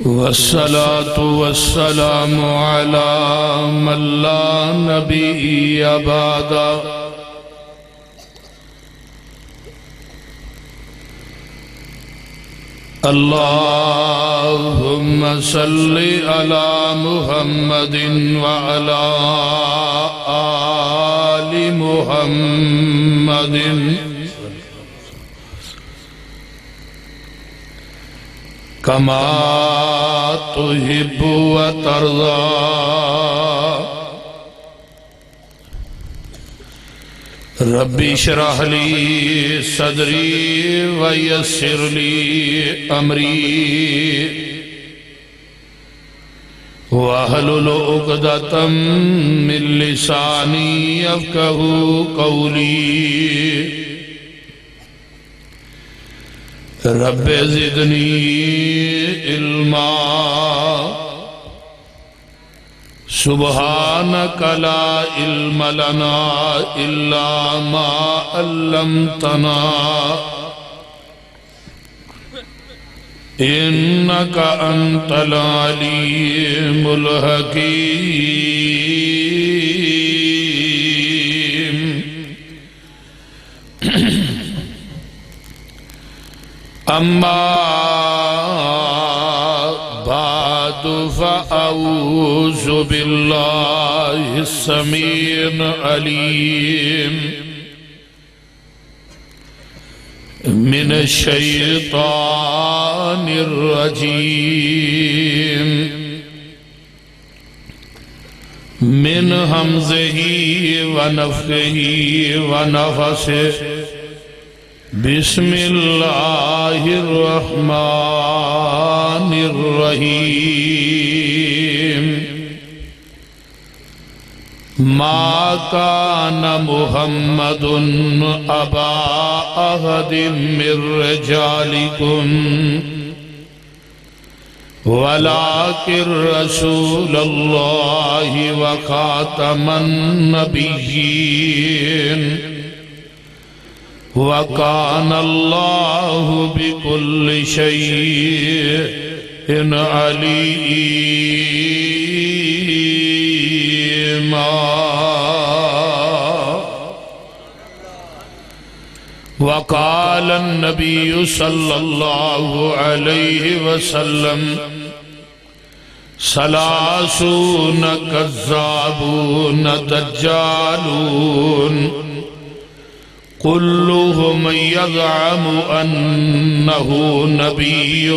والصلاة والسلام على من لا نبي بعده اللهم صل على محمد وعلى آل محمد كما تحب وترضى ربي اشرح لي صدري ويسر لي أمري واحلل عقدة من لساني يفقهوا قولي رب زدني علما سبحانك لا علم لنا إلا ما علمتنا إنك أنت العليم الحكيم أما بعد فأعوذ بالله السميع العليم من الشيطان الرجيم من همزه ونفخه ونفثه بسم الله الرحمن الرحيم ما كان محمد أبا أحد من رجالكم ولكن رسول الله وخاتم النبيين وكان الله بكل شيء عليما وقال النبي صلى الله عليه وسلم ثلاثون كذابون دجالون كلهم يزعم أنه نبي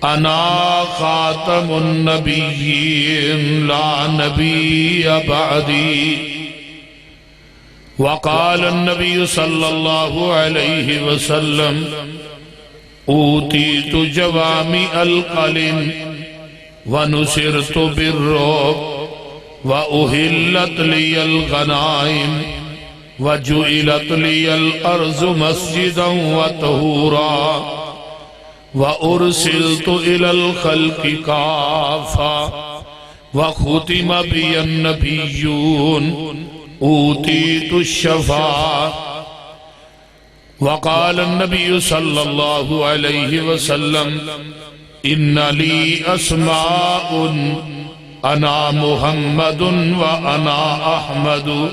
أنا خاتم النبيين لا نبي بعدي وقال النبي صلى الله عليه وسلم أوتيت جوامع الكلم ونصرت بالرعب وأهلت لي الغنائم وجعلت لي الأرض مسجدا وطهورا وأرسلت إلى الخلق كافة وختم بي النبيون أوتيت الشفاعة وقال النبي صلى الله عليه وسلم إن لي أسماء أنا محمد وأنا أحمد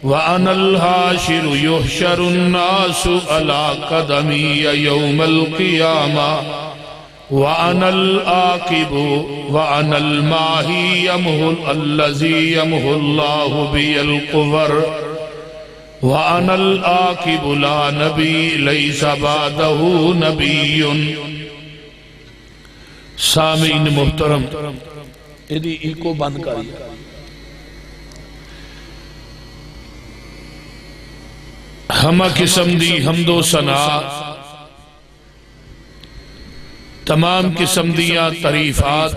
وأنا الحاشر يحشر الناس على قدمي يوم القيامة وأنا الآكب وأنا الماهي الذي يمحو الله بي الكفر وأنا الآكب لا نبي ليس بعده نبي سامعین محترم ایدی ایکو بند کری ہمہ قسم دی حمد و ثنا تمام قسم دیا تعریفات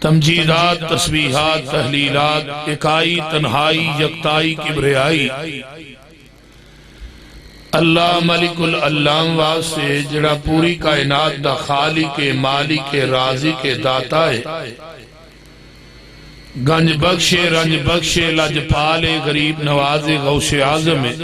تمجیدات تسبیحات تحلیلات اکائی تنہائی یکتائی کبریائی اللہ ملک العلام واسطے جڑا پوری کائنات دا خالق مالک رازق داتا ہے گنج بخشے رنج بخشے لج پالے غریب نواز غوث اعظم ہے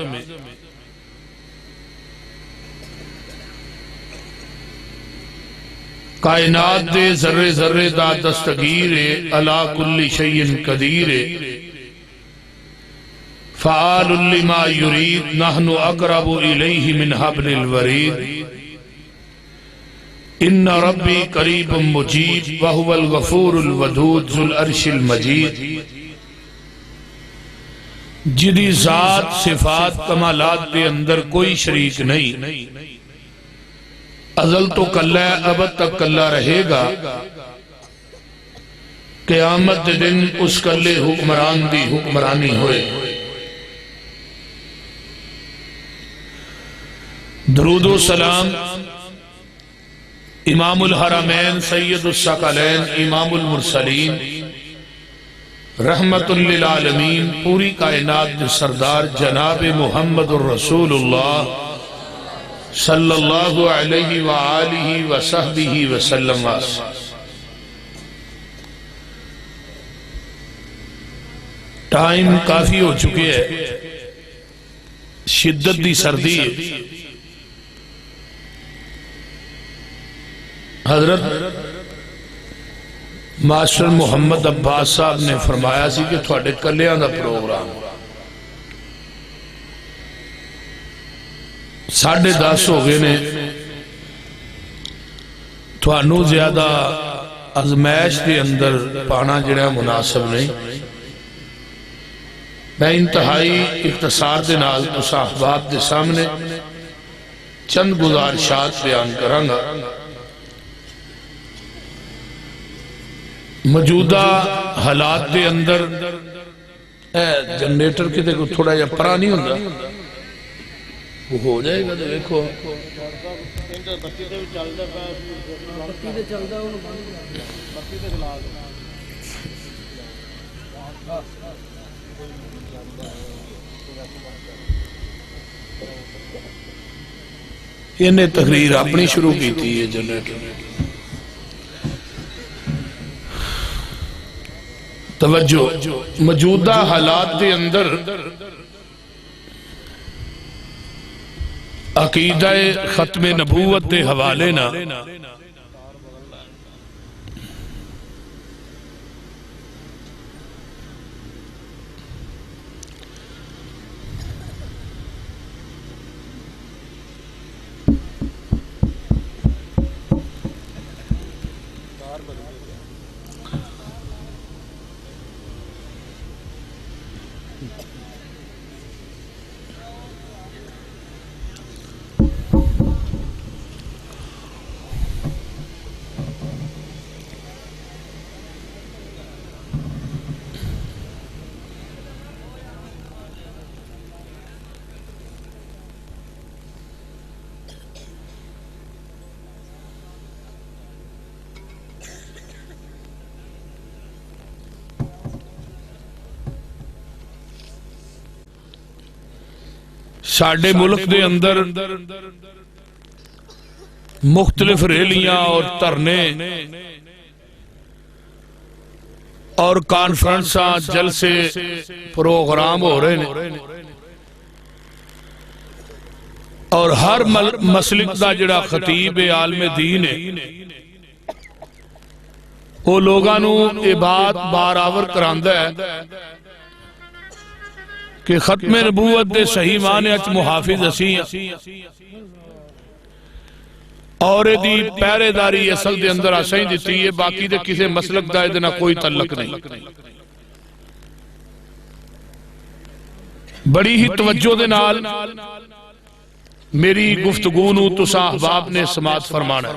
کائنات دے ذرے ذرے دا دستگیر علا کل شیء قدیر فعال لما یرید نحن اقرب الیہ من حبل الورید ان ربی قریب مجیب وہو الغفور الودود ذو العرش المجید، جدی ذات صفات کمالات کے اندر کوئی شریک نہیں، ازل تو کلہ ہے ابد تک کلہ رہے گا، قیامت دن اس کلے حکمران دی حکمرانی ہوئے۔ درود و سلام امام الحرمین سید الثقلین امام المرسلین رحمت للعالمین پوری کائنات سردار جناب محمد الرسول اللہ صلی اللہ علیہ وآلہ وصحبہ وسلم۔ ٹائم کافی ہو چکے ہے، شدت دی سردی ہے۔ حضرت ماسٹر محمد عباس صاحب نے فرمایا سی کہ تھوڑے کلیاں دا پروگرام 10:30 ہو گئے نے، تھوانو زیادہ ازمائش دے اندر پانا جڑا مناسب نہیں۔ میں انتہائی اختصار دے نال تساں احباب دے سامنے چند گزارشات بیان کرانگا۔ موجودہ حالات دے اندر جنریٹر کتے کو تھوڑا یا پرا نہیں ہوندہ، وہ ہو جائے گا تو دیکھو انہیں تقریر اپنی شروع کی تھی یہ جنریٹر۔ توجہ، موجودہ حالات دے اندر عقیدہ ختم نبوت دے حوالے نہ ساڑھے ملک دے اندر مختلف ریلیاں اور ترنے اور کانفرنساں جلسے پروگرام ہو رہے ہیں، اور ہر مسلک دا جڑا خطیب عالم دین ہے وہ لوگانو یہ بات بار کراندہ ہے کہ ختم نبوت دے صحیح معنی اچ محافظ اسی اور دی پہرے داری اصل دے اندر آسائیں دیتی ہے، باقی دے کسے مسلک دا ادنا کوئی تعلق نہیں۔ بڑی ہی توجہ دے نال میری گفتگو نو تساں احباب نے سماعت فرمانا ہے۔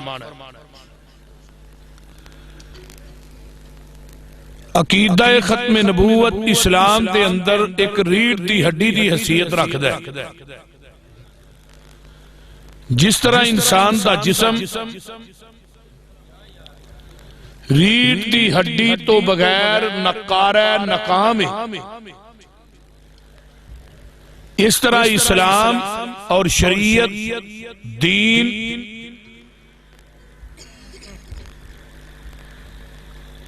عقیدہ ختم نبوت اسلام دے اندر ایک ریڑھ دی ہڈی دی حیثیت رکھ دے۔ جس طرح انسان دا جسم ریڑھ دی ہڈی تو بغیر نقارہ ناکام ہے، اس طرح اسلام اور شریعت دین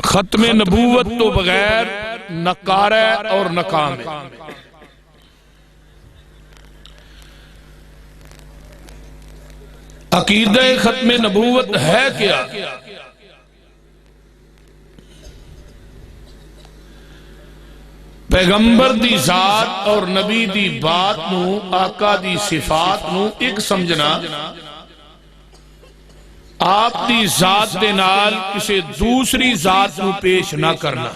ختم نبوت تو بغیر نقارہ اور ناکام ہے۔ عقیدہ ختم نبوت ہے کیا؟ پیغمبر دی ذات اور نبی دی بات نو، آقا دی صفات نو ایک سمجھنا، آپ دی ذات دے نال کسی دوسری ذات نو پیش نہ کرنا،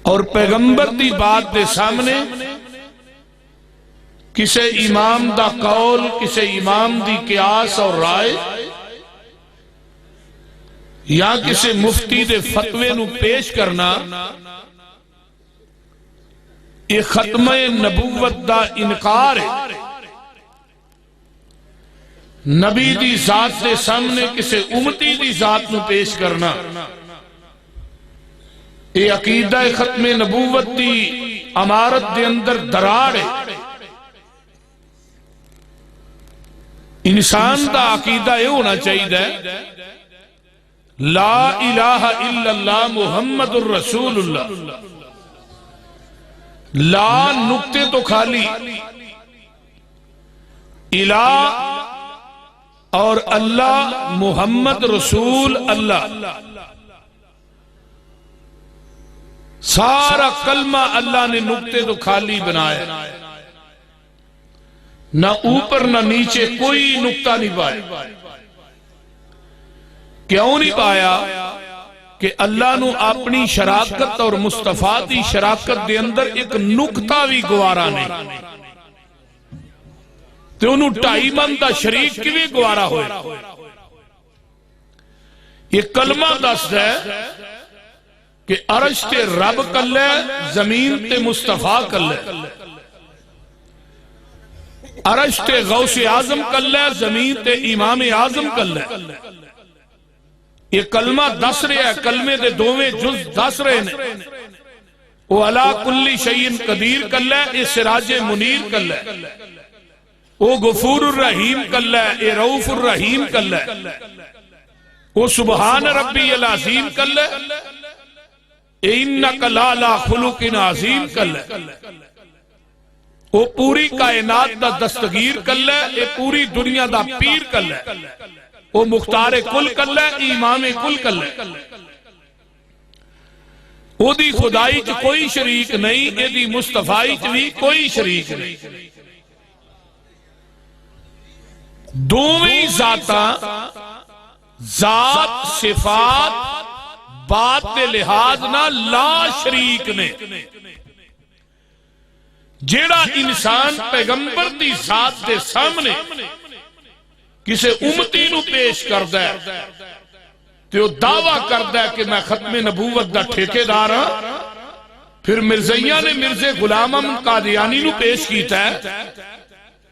اور پیغمبر دی بات دے سامنے کسی امام دا قول، کسی امام دی قیاس اور رائے یا کسی مفتی دے فتوے نو پیش کرنا، یہ ختمہ نبوت دا انکار ہے۔ نبی دی ذات دے سامنے کسی امتی دی ذات نو پیش کرنا، یہ عقیدہ ختم نبوت دی امارت دے اندر دراڑ ہے۔ انسان دا عقیدہ یہ ہونا چاہیے لا الہ الا اللہ محمد الرسول اللہ، لا نقطے تو خالی، الہ اور اللہ محمد رسول اللہ، سارا کلمہ اللہ نے نقطے تو خالی بنایا، نہ اوپر نہ نیچے کوئی نقطہ نہیں پایا۔ کیوں نہیں پایا؟ کہ اللہ نو اپنی شراکت اور مصطفیٰ دی شراکت دے اندر ایک نقطہ بھی گوارا نہیں، تو انہوں ٹائی من دا شریک کی بھی گوارا ہوئے۔ یہ کلمہ دست ہے کہ عرش تے رب کلے، زمین تے مصطفیٰ کلے، عرش تے غوث اعظم کلے، زمین تے امام اعظم کلے۔ یہ کلمہ دس رہے ہے، کلمے دے دوویں جز دس رہے ہیں۔ وہ علا کل شیء قدیر کلے، یہ سراج منیر کلے، وہ غفور الرحیم کلے، یہ رؤوف الرحیم کلے، وہ سبحان ربی العظیم کلے، اِنَّكَ لَعَلَىٰ خُلُقٍ عَظِيمٍ کلے۔ وہ پوری کائنات دا دستگیر کلے، یہ پوری دنیا دا پیر کلے، وہ مختار کل کلے، امام کل کلے۔ وہ دی خدائی چ کوئی شریک نہیں، یہ دی مصطفیٰ چ بھی کوئی شریک نہیں۔ دوویں ذاتاں، ذات صفات بات دے لحاظ نہ لا شریک نے۔ جیڑا انسان پیغمبر دی ذات دے سامنے کسے امتی نو پیش کردہ ہے تو دعویٰ کردہ ہے کہ میں ختم نبوت دا ٹھیکیدار ہاں، پھر مرزیہ نے مرزے غلام احمد قادیانی نو پیش کیتا ہے،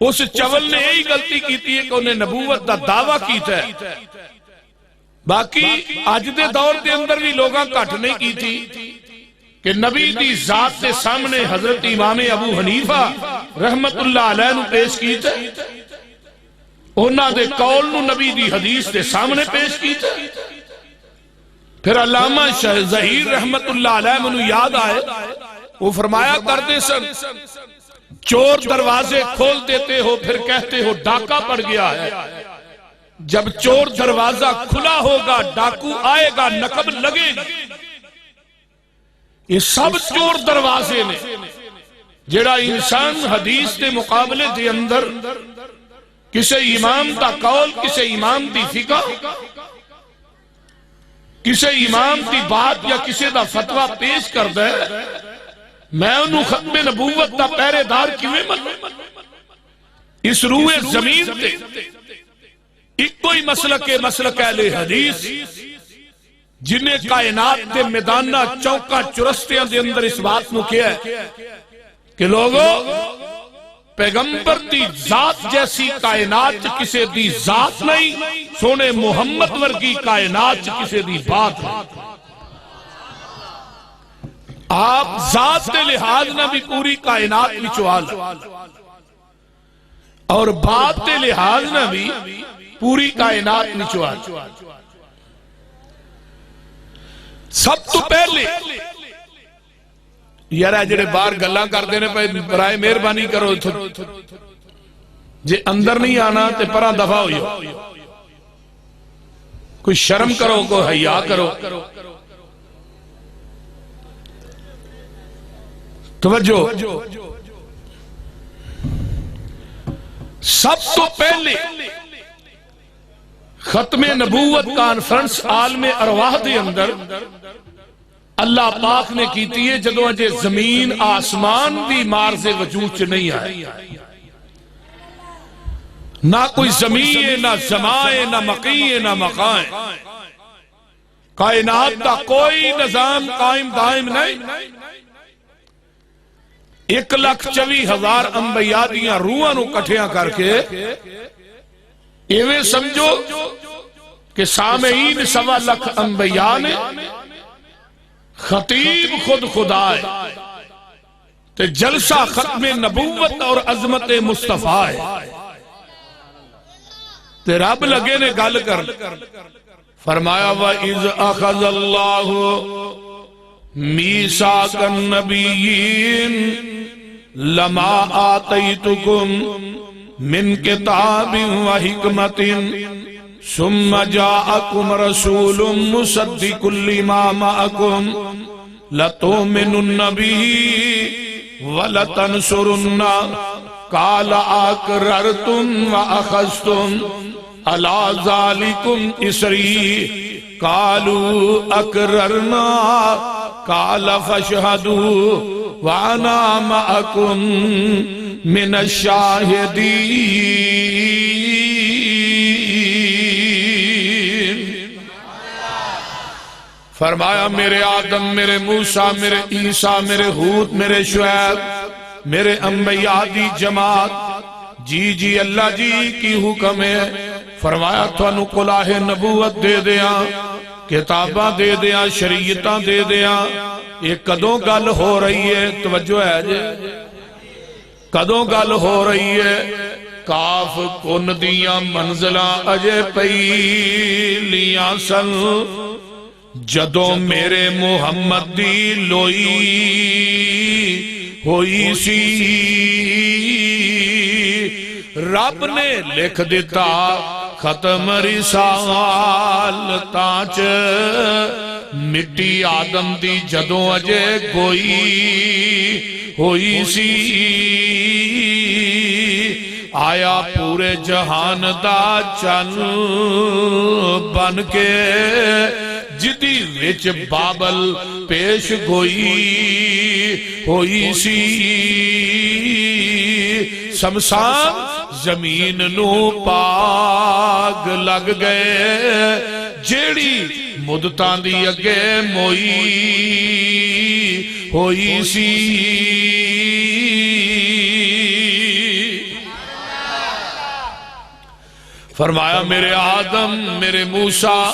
اس چول نے یہی غلطی کیتی ہے کہ انہیں نبوت دا دعویٰ کیتا ہے۔ باقی آج دے دور دے اندر بھی لوگاں کٹ نہیں کی تھی کہ نبی دی ذات دے سامنے حضرت امام ابو حنیفہ رحمت اللہ علیہ نو پیش کیتا ہے، انہاں دے قول نو نبی دی حدیث دے سامنے پیش کیتا ہے۔ پھر علامہ شاہ ظہیر رحمت اللہ علیہ منو یاد آئے، وہ فرمایا کرتے سن چور دروازے کھول دیتے ہو پھر کہتے ہو ڈاکہ پڑ گیا ہے، جب چور دروازہ کھلا ہوگا ڈاکو آئے گا نقب لگے گا۔ یہ سب چور دروازے نے، جڑا انسان حدیث کے مقابلے دے اندر کسی امام دا قول، کسی امام دی فقہ، کسی امام دی بات یا کسی دا فتوہ پیش کر دے، میں انہوں ختم نبوت دا پہرے دار کیویں منوں؟ اس روح زمین تے ایک کوئی مسلک اہل حدیث جنہیں کائنات دے میدانہ چوکا چرستیاں دے اندر اس بات نو کیا ہے کہ لوگوں پیغمبر دی ذات جیسی کائنات کسے دی ذات نہیں، سونے محمد ورگی کائنات کسے دی بات نہیں۔ آپ ذات دے لحاظ نہ بھی پوری کائنات بچوال اور بات دے لحاظ نہ بھی پوری کائنات بچوال۔ سب تو پہلے یارہ جڑے بار گلہ کر دینے پہ برائے مہربانی کرو، جے اندر نہیں آنا تے پرا دفع ہو جاؤ. کوئی شرم کرو، کوئی حیا کرو. توجہ، سب تو پہلے ختم نبوت کانفرنس عالم ارواح دے اندر اللہ پاک نے کیتی ہے جدو اجے زمین آسمان بھی مارز وجود چ نہیں آئے. نہ کوئی زمین ہے، نہ زمائے، نہ مقی ہے، نہ مقائے. کائنات کا کوئی نظام قائم دائم نہیں. 1,24,000 انبیاء دیاں روحاں نو کٹھیاں کر کے ایویں سمجھو کہ سامعین 1.25 انبیاء نے، خطیب خود خدا ہے، تے جلسہ ختم نبوت اور عظمت مصطفیٰ ہے. تے رب لگے نے گل کر فرمایا وَإِذْ أَخَذَ اللَّهُ مِيثَاقَ النَّبِيِّينَ لَمَا آتَيْتُكُم مِّن كِتَابٍ وَحِكْمَةٍ ثُمَّ جَاءَكُمْ رَسُولٌ مُصَدِّقٌ لِّمَا مَعَكُمْ لَتُؤْمِنُنَّ بِهِ وَلَتَنصُرُنَّهُ قَالَ أَقْرَرْتُمْ وَأَخَذْتُمْ عَلَىٰ ذَلِكُمْ إِصْرِي قَالُوا أَقْرَرْنَا قَالَ فَاشْهَدُوا وَأَنَا مَعَكُمْ مِنَ الشَّاهِدِينَ. فرمایا میرے آدم، میرے موسیٰ، میرے عیسیٰ، میرے ہود، میرے شعیب، میرے انبیاء دی جماعت، جی اللہ جی کی حکم ہے. فرمایا تھانو کلاہ نبوت دے دیاں، کتاباں دے دیاں، شریعتاں دے دیاں. یہ کدوں گل ہو رہی ہے؟ توجہ ہے جے، کدوں گل ہو رہی ہے؟ کاف کن دیاں منزلاں اجے پہلیاں سن جدوں میرے محمد دی لوئی ہوئی سی. رب نے لکھ دیتا ختم رسالتاں چ مٹی آدم دی جدوں اجے گوئی ہوئی سی. آیا پورے جہان دا چن بن کے جدی وچ بابل پیش گوئی ہوئی سی. شمشان زمین نو پاگ لگ گئے جیڑی مدتاں دی اگے موئی ہوئی سی. فرمایا میرے آدم، میرے موسیٰ،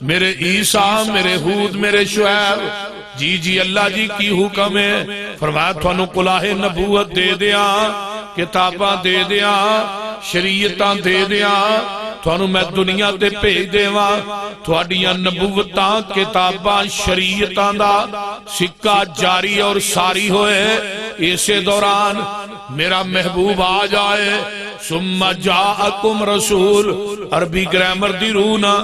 میرے عیسیٰ، میرے ہود، میرے شعیب، جی اللہ جی کی حکم ہے. فرمایا تھانو کلاہ نبوت دے دیاں، کتاباں دے دیاں، شریعتاں دے دیاں. تھانو میں دنیا تے بھیج دیواں، تھوڑیاں نبوتاں، کتاباں، شریعتاں دا سکہ جاری اور ساری ہوئے. اسے دوران میرا محبوب آ جائے. ثم جاءکم رسول، عربی گرامر دی رونا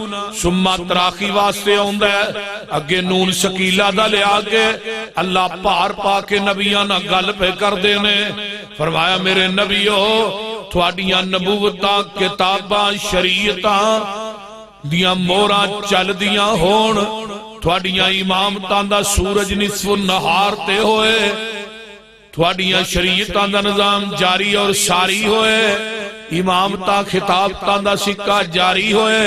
ثم تراخی واسطے ہوندہ ہے، اگے نون سکیلہ دا لے آگے اللہ پار پا کے نبیاں نہ گل پہ کر دینے. فرمایا میرے نبیو تھوڑیاں نبوتاں، کتاباں، شریعتاں دیاں موراں چل دیاں ہون، تھوڑیاں امامتاں دا سورج نصف النہار تے ہوئے، تھوڑیاں شریعتاں دا نظام جاری اور ساری ہوئے، امامتاں خطابتاں دا سکہ جاری ہوئے.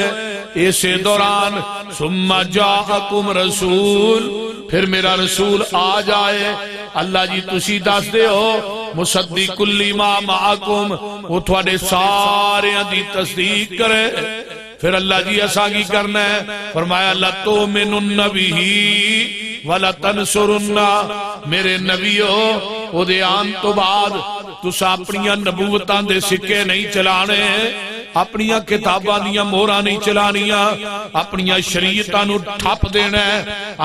اسے دوران ثم جاءکم رسول، پھر میرا رسول آ جائے. اللہ جی تسی دس دے ہو مصدق لما معکم، وہ تھوڑے سارے دی تصدیق کرے. پھر اللہ جی ایسا کی کرنا ہے. فرمایا لَتُؤْمِنُنَّ بِهِ وَلَتَنْصُرُنَّهُ، میرے نبیو او دے آن تو بعد تسا اپنیاں نبوتاں دے سکے نہیں چلانے، اپنیاں کتاباں دیاں مورا نہیں چلانیاں، اپنیاں شریعتاں نو ٹھپ دینا ہے،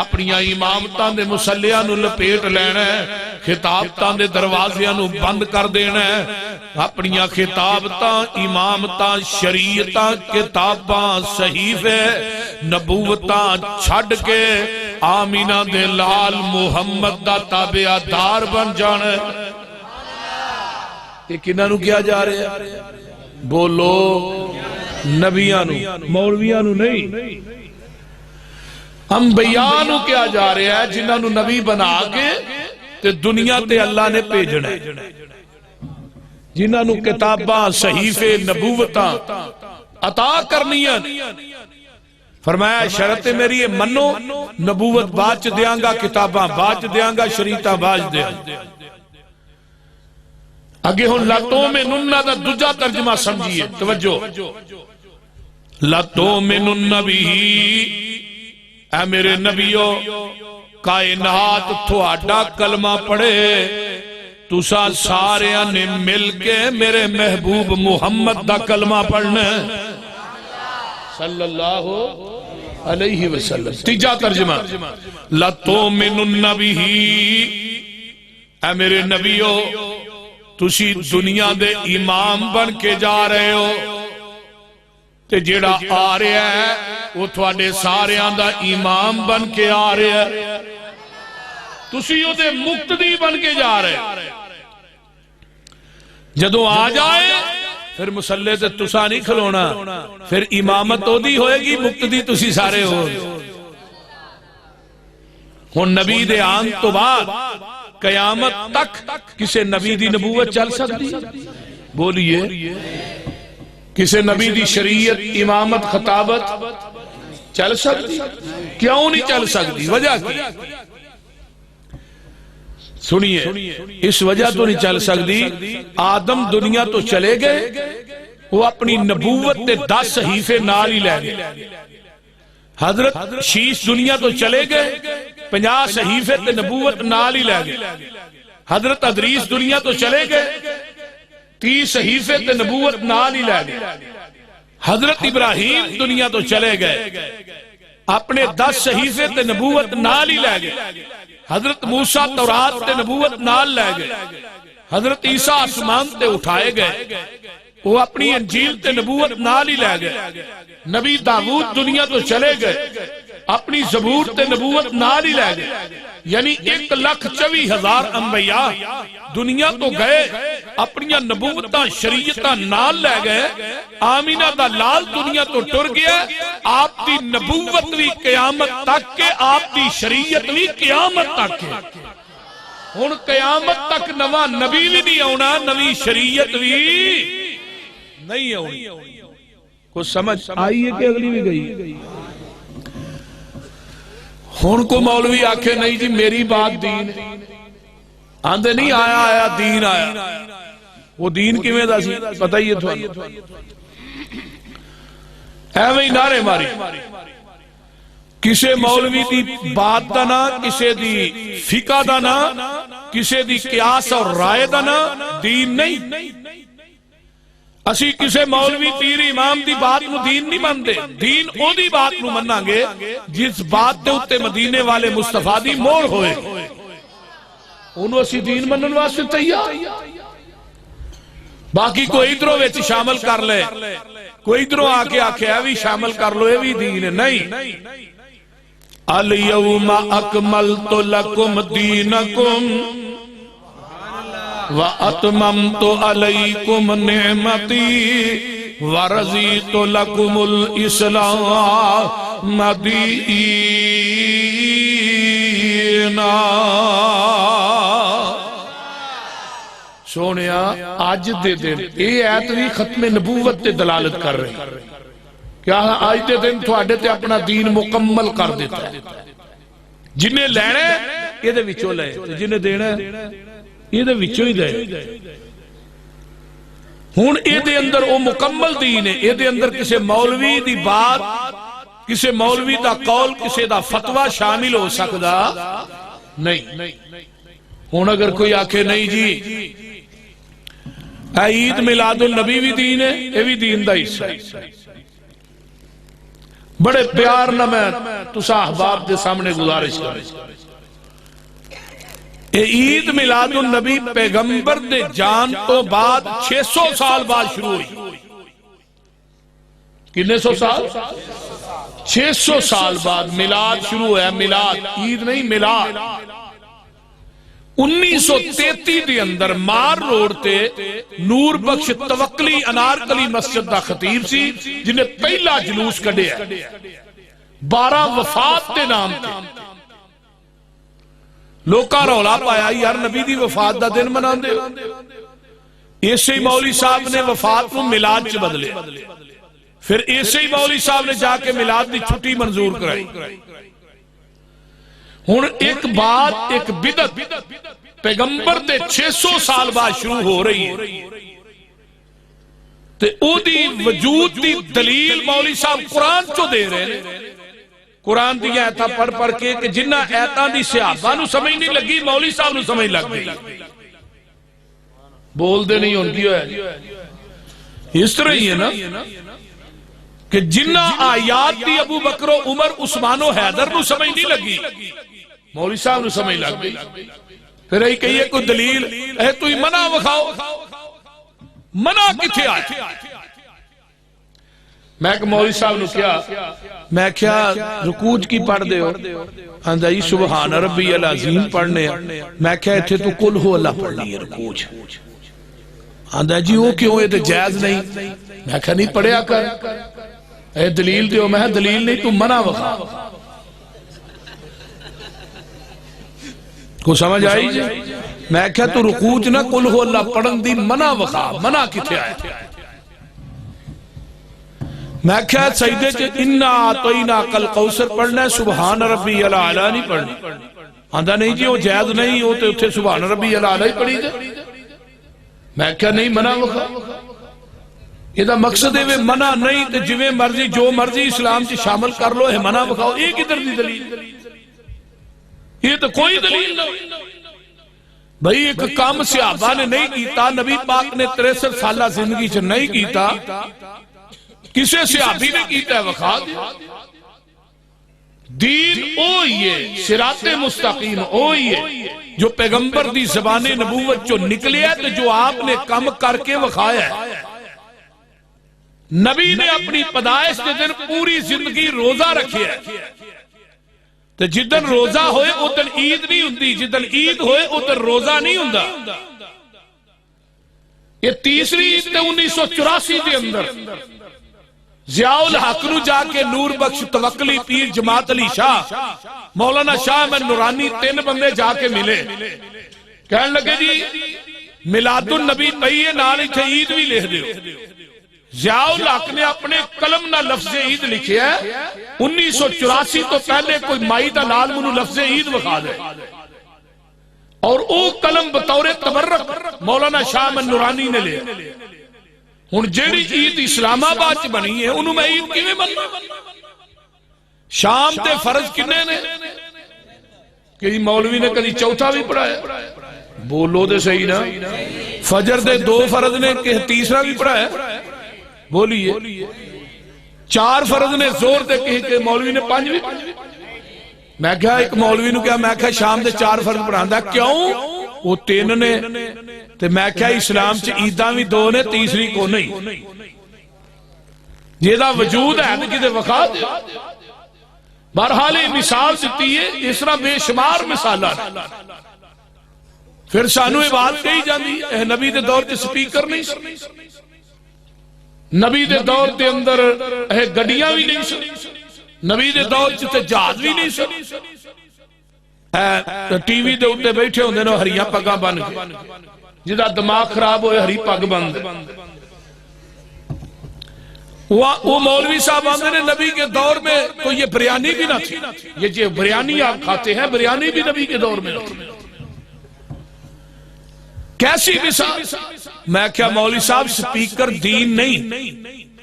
اپنیاں امامتاں دے مسلیاں نو لپیٹ لینا ہے، خطابتاں دے دروازیاں نو بند کر دینا ہے. اپنیاں خطابتاں امامتاں شریعتاں کتاباں صحیفے نبوتاں چھڈ کے آمینہ دے لال محمد دا تابعہ دار بن جانا ہے۔ یہ کنہاں نو کیا جا رہے ہیں؟ بولو نبیاں نو، مولویاں نو نہیں، انبیاء نو کیا جا رہے ہیں جنہاں نو نبی بنا کے تے دنیا تے اللہ نے بھیجنا ہے، جنہاں نو کتاباں صحیفے نبوتاں عطا کرنیاں۔ فرمایا شرط میری یہ منو، نبوت باچ دیاں گا، کتاباں باچ دیاں گا، شریعتاں باچ دیاں گا۔ اگے ہن لاتوں میں ننہ دا دجا ترجمہ سمجھیے، توجہ، لاتوں میں ننہ بھی اے میرے نبیو کائنات تھوڑا کلمہ پڑھے، تسا سارے نے مل کے میرے محبوب محمد دا کلمہ پڑھنے صلی اللہ علیہ وسلم۔ تیجا ترجمہ لَتُؤْمِنُنَّ بِهِ، اے میرے نبیو تسی دنیا دے امام بن کے جا رہے ہو، تے جیڑا آ رہا ہے وہ تھوڑے سارے دا امام بن کے آ رہا ہے، تسی وہ دے مقتدی بن کے جا رہے۔ جدو آ جائے پھر مسلح تے تسا نہیں کھلونا، پھر امامت او دی ہوئے گی، مقتدی تسی سارے ہو۔ ہن نبی دے آن تو بعد قیامت تک کسے نبی دی نبوت چل سکتی؟ بولیے، کسے نبی دی شریعت امامت خطابت چل سکتی؟ کیوں نہیں چل سکتی؟ وجہ کی؟ سنیے، اس وجہ تو نہیں چل سکتی، آدم دنیا تو چلے گئے، وہ اپنی نبوت تے 10 صحیفے نال ہی لے گئے۔ حضرت شیش دنیا تو چلے گئے، 50 صحیفے تے نبوت نال ہی لے گئے۔ حضرت ادریس دنیا تو چلے گئے، 30 صحیفے تے نبوت نال ہی لے گئے۔ حضرت ابراہیم دنیا تو چلے گئے، اپنے 10 صحیفے تے نبوت نال ہی لے گئے۔ حضرت موسیٰ تورات تے نبوت نال لے گئے۔ حضرت عیسیٰ آسمان تے اٹھائے گئے، وہ اپنی انجیل تے نبوت نال ہی لے گئے۔ نبی داؤد دنیا تو چلے گئے، اپنی زبور تے نبوت نال ہی لے گئے۔ یعنی 1,24,000 انبیاء دنیا تو گئے، اپنی نبوتاں شریعتاں نال لے گئے۔ آمینہ دا لال دنیا تو ٹر گیا، آپ دی نبوت بھی قیامت تک کے، آپ دی شریعت بھی قیامت تک کے۔ ہن قیامت تک نواں نبی بھی نہیں آنا، نوی شریعت بھی نہیں آنی۔ کو سمجھ آئی ہے کہ اگلی بھی گئی؟ ہن کو مولوی آکھے نہیں جی میری بات دین ہے، آندے نہیں آیا دین آیا، وہ دین کی میں دا سی پتہ ہی ہے تھوڑا ایویں نعرے ماری، کسے مولوی دی بات دا نا، کسے دی فقہ دا نا، کسے دی قیاس اور رائے دا نا دین نہیں۔ اسی کسے مولوی پیر امام دی بات نو دین نہیں مندے، دین او دی بات نو مننا گے جس بات دے اتے مدینے والے مصطفیٰ دی مور ہوئے، انہوں اسی دین منن واسطے تیار۔ باقی کوئی ادھروں ویچ شامل کر لے، کوئی ادھروں آکے آکے ایوی شامل کر لو ایوی دین ہے، نہیں۔ الیوم اکملت لکم دینکم وَأَتْمَمْتُ عَلَيْكُمْ نِعْمَتِي وَرَضِيتُ لَكُمُ الْإِسْلَامَ دِينًا۔ سونیا آج دے دن یہ آیت بھی ختم نبوت تے دلالت کر رہے ہیں، کیا آج دے دن تو آڈے تے اپنا دین مکمل کر دیتا ہے۔ جنہیں لینے یہ دے وچوں لے، جنہیں دینا یہ دے وچوں ہی دے۔ ہون اے دے اندر او مکمل دین ہے، اے دے اندر کسے مولوی دی بات، کسے مولوی دا قول، کسے دا فتوہ شامل ہو سکدا نہیں۔ ہون اگر کوئی آکھے نہیں جی عید میلاد النبی بھی دین ہے، یہ بھی دین دا حصہ ہے، بڑے پیار نہ میں تسا احباب دے سامنے گزارش کر عید میلاد النبی پیغمبر دے جان تو بعد 600 سال بعد شروع ہوئی. کتنے سو سال؟ 600 سال بعد میلاد شروع ہوا. میلاد عید نہیں، میلاد. 1933 دے اندر مار روڈ تے نور بخش توکلی انارکلی مسجد دا خطیب سی جنہیں پہلا جلوس کڈیا 12 وفات دے نام تے. لوکاں رولا پایا یار نبی دی وفات دا دن مناندے ہو. ایسے ہی مولوی صاحب نے وفات کو میلاد چ بدلے. پھر ایسے ہی مولوی صاحب نے جا کے میلاد دی چھٹی منظور کرائی. ہن ایک بات، ایک بدعت پیغمبر دے 600 سال بعد شروع ہو رہی ہے تے او دی وجود دی دلیل مولوی صاحب قرآن چو دے رہے ہیں. قرآن دی ایتاں پڑھ پڑھ کے کہ جنہ ایتاں دی صحابہ نو سمجھ نہیں لگی مولوی صاحب نو سمجھ لگ گئی. بول دے نہیں ان کی ہے اس طرح ہی ہے نا کہ جنہ آیات دی ابو بکر و عمر عثمان و حیدر نو سمجھ نہیں لگی مولوی صاحب نو سمجھ لگ گئی. پھر ایک کہیے کوئی دلیل اے تو ہی منع وکھاؤ. منع کتھے آیا؟ میں کہ مولوی صاحب نو کیا میں کیا رکوع کی پڑھ دے ہو آندھا جی سبحان ربی العظیم پڑھنے. میں کیا اتھے تو قل ہو اللہ پڑھنی ہے رکوع. آندھا جی وہ کیوں یہ تو جائز نہیں. میں کہا نہیں پڑھیا کر. اے دلیل دیو. میں دلیل نہیں تو منع وکھا. کو سمجھ آئی جی؟ میں کہا تو رکوع نہ قل ہو اللہ پڑھن دی منع وکھا. منع کتھے آئے؟ میں کہا سجدے چ انا اعطینا کل کوثر پڑھنا ہے سبحان ربی الاعلی نہیں پڑھنی. آندھا نہیں جی وہ جائز نہیں ہوتے اتھے سبحان ربی الاعلی ہی پڑھی جائے. میں کہا نہیں منع وکھا. یہ دا مقصد ہے منع نہیں تے جویں مرضی جو مرضی اسلام چ شامل کر لو ہے منع وکھاؤ. یہ کدھر دی دلیل؟ یہ تو کوئی دلیل نہیں. بھئی ایک کام صحابہ نے نہیں کیتا نبی پاک نے 63 سالہ زندگی چ نہیں کیتا کسے صحابی نے کیتا ہے وکھا دیا. دین اوہی ہے صراط مستقیم اوہی ہے جو پیغمبر دی زبان نبوت جو نکلے ہے جو آپ نے کم کر کے وکھایا ہے. نبی نے اپنی پیدائش کے دن پوری زندگی روزہ رکھے ہے تو جدن روزہ ہوئے ادھر عید نہیں ہوندی. جدن عید ہوئے ادھر روزہ نہیں ہوندا. یہ تیسری عید تے 1984 دے اندر ضیاء الحق نو جا کے نور بخش توکلی پیر جماعت علی شاہ مولانا شاہ احمد نورانی 3 بندے جا کے ملے. کہنے لگے جی میلاد النبی پہیے نال اتھے عید بھی لکھ دیو. ضیاء الحق نے اپنے قلم نہ لفظ عید لکھے ہے. 1984 تو پہلے کوئی مائی دا لال منو لفظ عید وکھا دے اور او قلم بطور تبرک مولانا شاہ احمد نورانی نے لے. ہن جیڑی عید اسلام آباد چ بنی ہے انہوں میں عید کیویں بننا؟ شام تے فرض کنے نے کہ مولوی نے کدی چوتھا بھی پڑھایا؟ بولو دے صحیح نا. فجر دے 2 فرض نے کہ تیسرا بھی پڑھایا؟ بولیے. 4 فرض نے زور دے کہ مولوی نے 5 بھی. میں کہا ایک مولوی نو کیا میں کہا شام دے 4 فرض پڑھاندا کیوں؟ وہ 3 نے تے میں کہا اسلام چ عیداں بھی 2 نے تیسری کو نہیں. جیدہ وجود ہے کدے وکھا دے. بہرحال مثال دیتی ہے اس طرح بے شمار مثالاں. پھر سانو یہ بات کہی جاندی اے نبی دے دور تے سپیکر نہیں سی. نبی دے دور دے اندر گڈیاں بھی نہیں سی. نبی دے دور تے جہاز بھی نہیں سی. ٹی وی دے اوتے بیٹھے ہوندے نے ہریاں پگاں بن کے جدا دماغ خراب ہوئے ہری پگ بند. وہ مولوی صاحب آندے نے نبی کے دور میں تو یہ بریانی بھی نہ تھی. یہ جو بریانی آپ کھاتے ہیں بریانی بھی نبی کے دور میں نہ تھی. کیسی مثال؟ میں کیا مولوی صاحب سپیکر دین نہیں.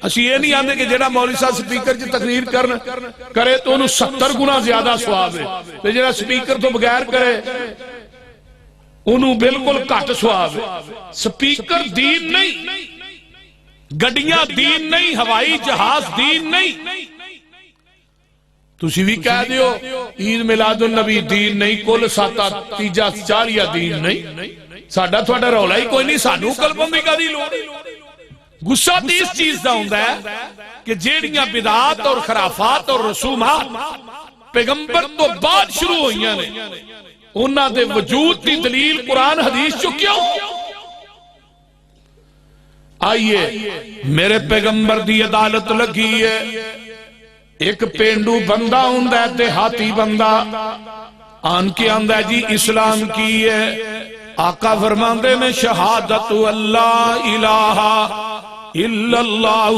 اسی یہ نہیں آندے کہ جڑا مولوی صاحب سپیکر کی تقریر کرے تو انہوں 70 گنا زیادہ ثواب ہے تو جڑا سپیکر تو بغیر کرے انہوں بالکل گھٹ ثواب ہے. سپیکر دین نہیں. گڈیاں دین نہیں. ہوائی جہاز دین نہیں. تسی بھی کہہ دیو عید میلاد النبی دین نہیں، کل ساتا تیجا چاریا دین نہیں، ساڑھا تھوڑا رولا ہی کوئی نہیں، سانو کلبوں بھی کدی لوڑ۔ غصہ تیس چیز دا ہوندہ ہے کہ جیڑیاں بدعات اور خرافات اور رسومات پیغمبر تو بعد شروع ہوئیاں نے، انہاں دے وجود دی دلیل قرآن حدیث چو کیوں؟ آئیے میرے پیغمبر دی عدالت لگی ہے، ایک پینڈو بندہ ہوندہ ہے، دیہاتی بندہ آن کے آندہ ہے جی اسلام کی ہے۔ آقا فرماندے میں شہادت اللہ الہ الا اللہ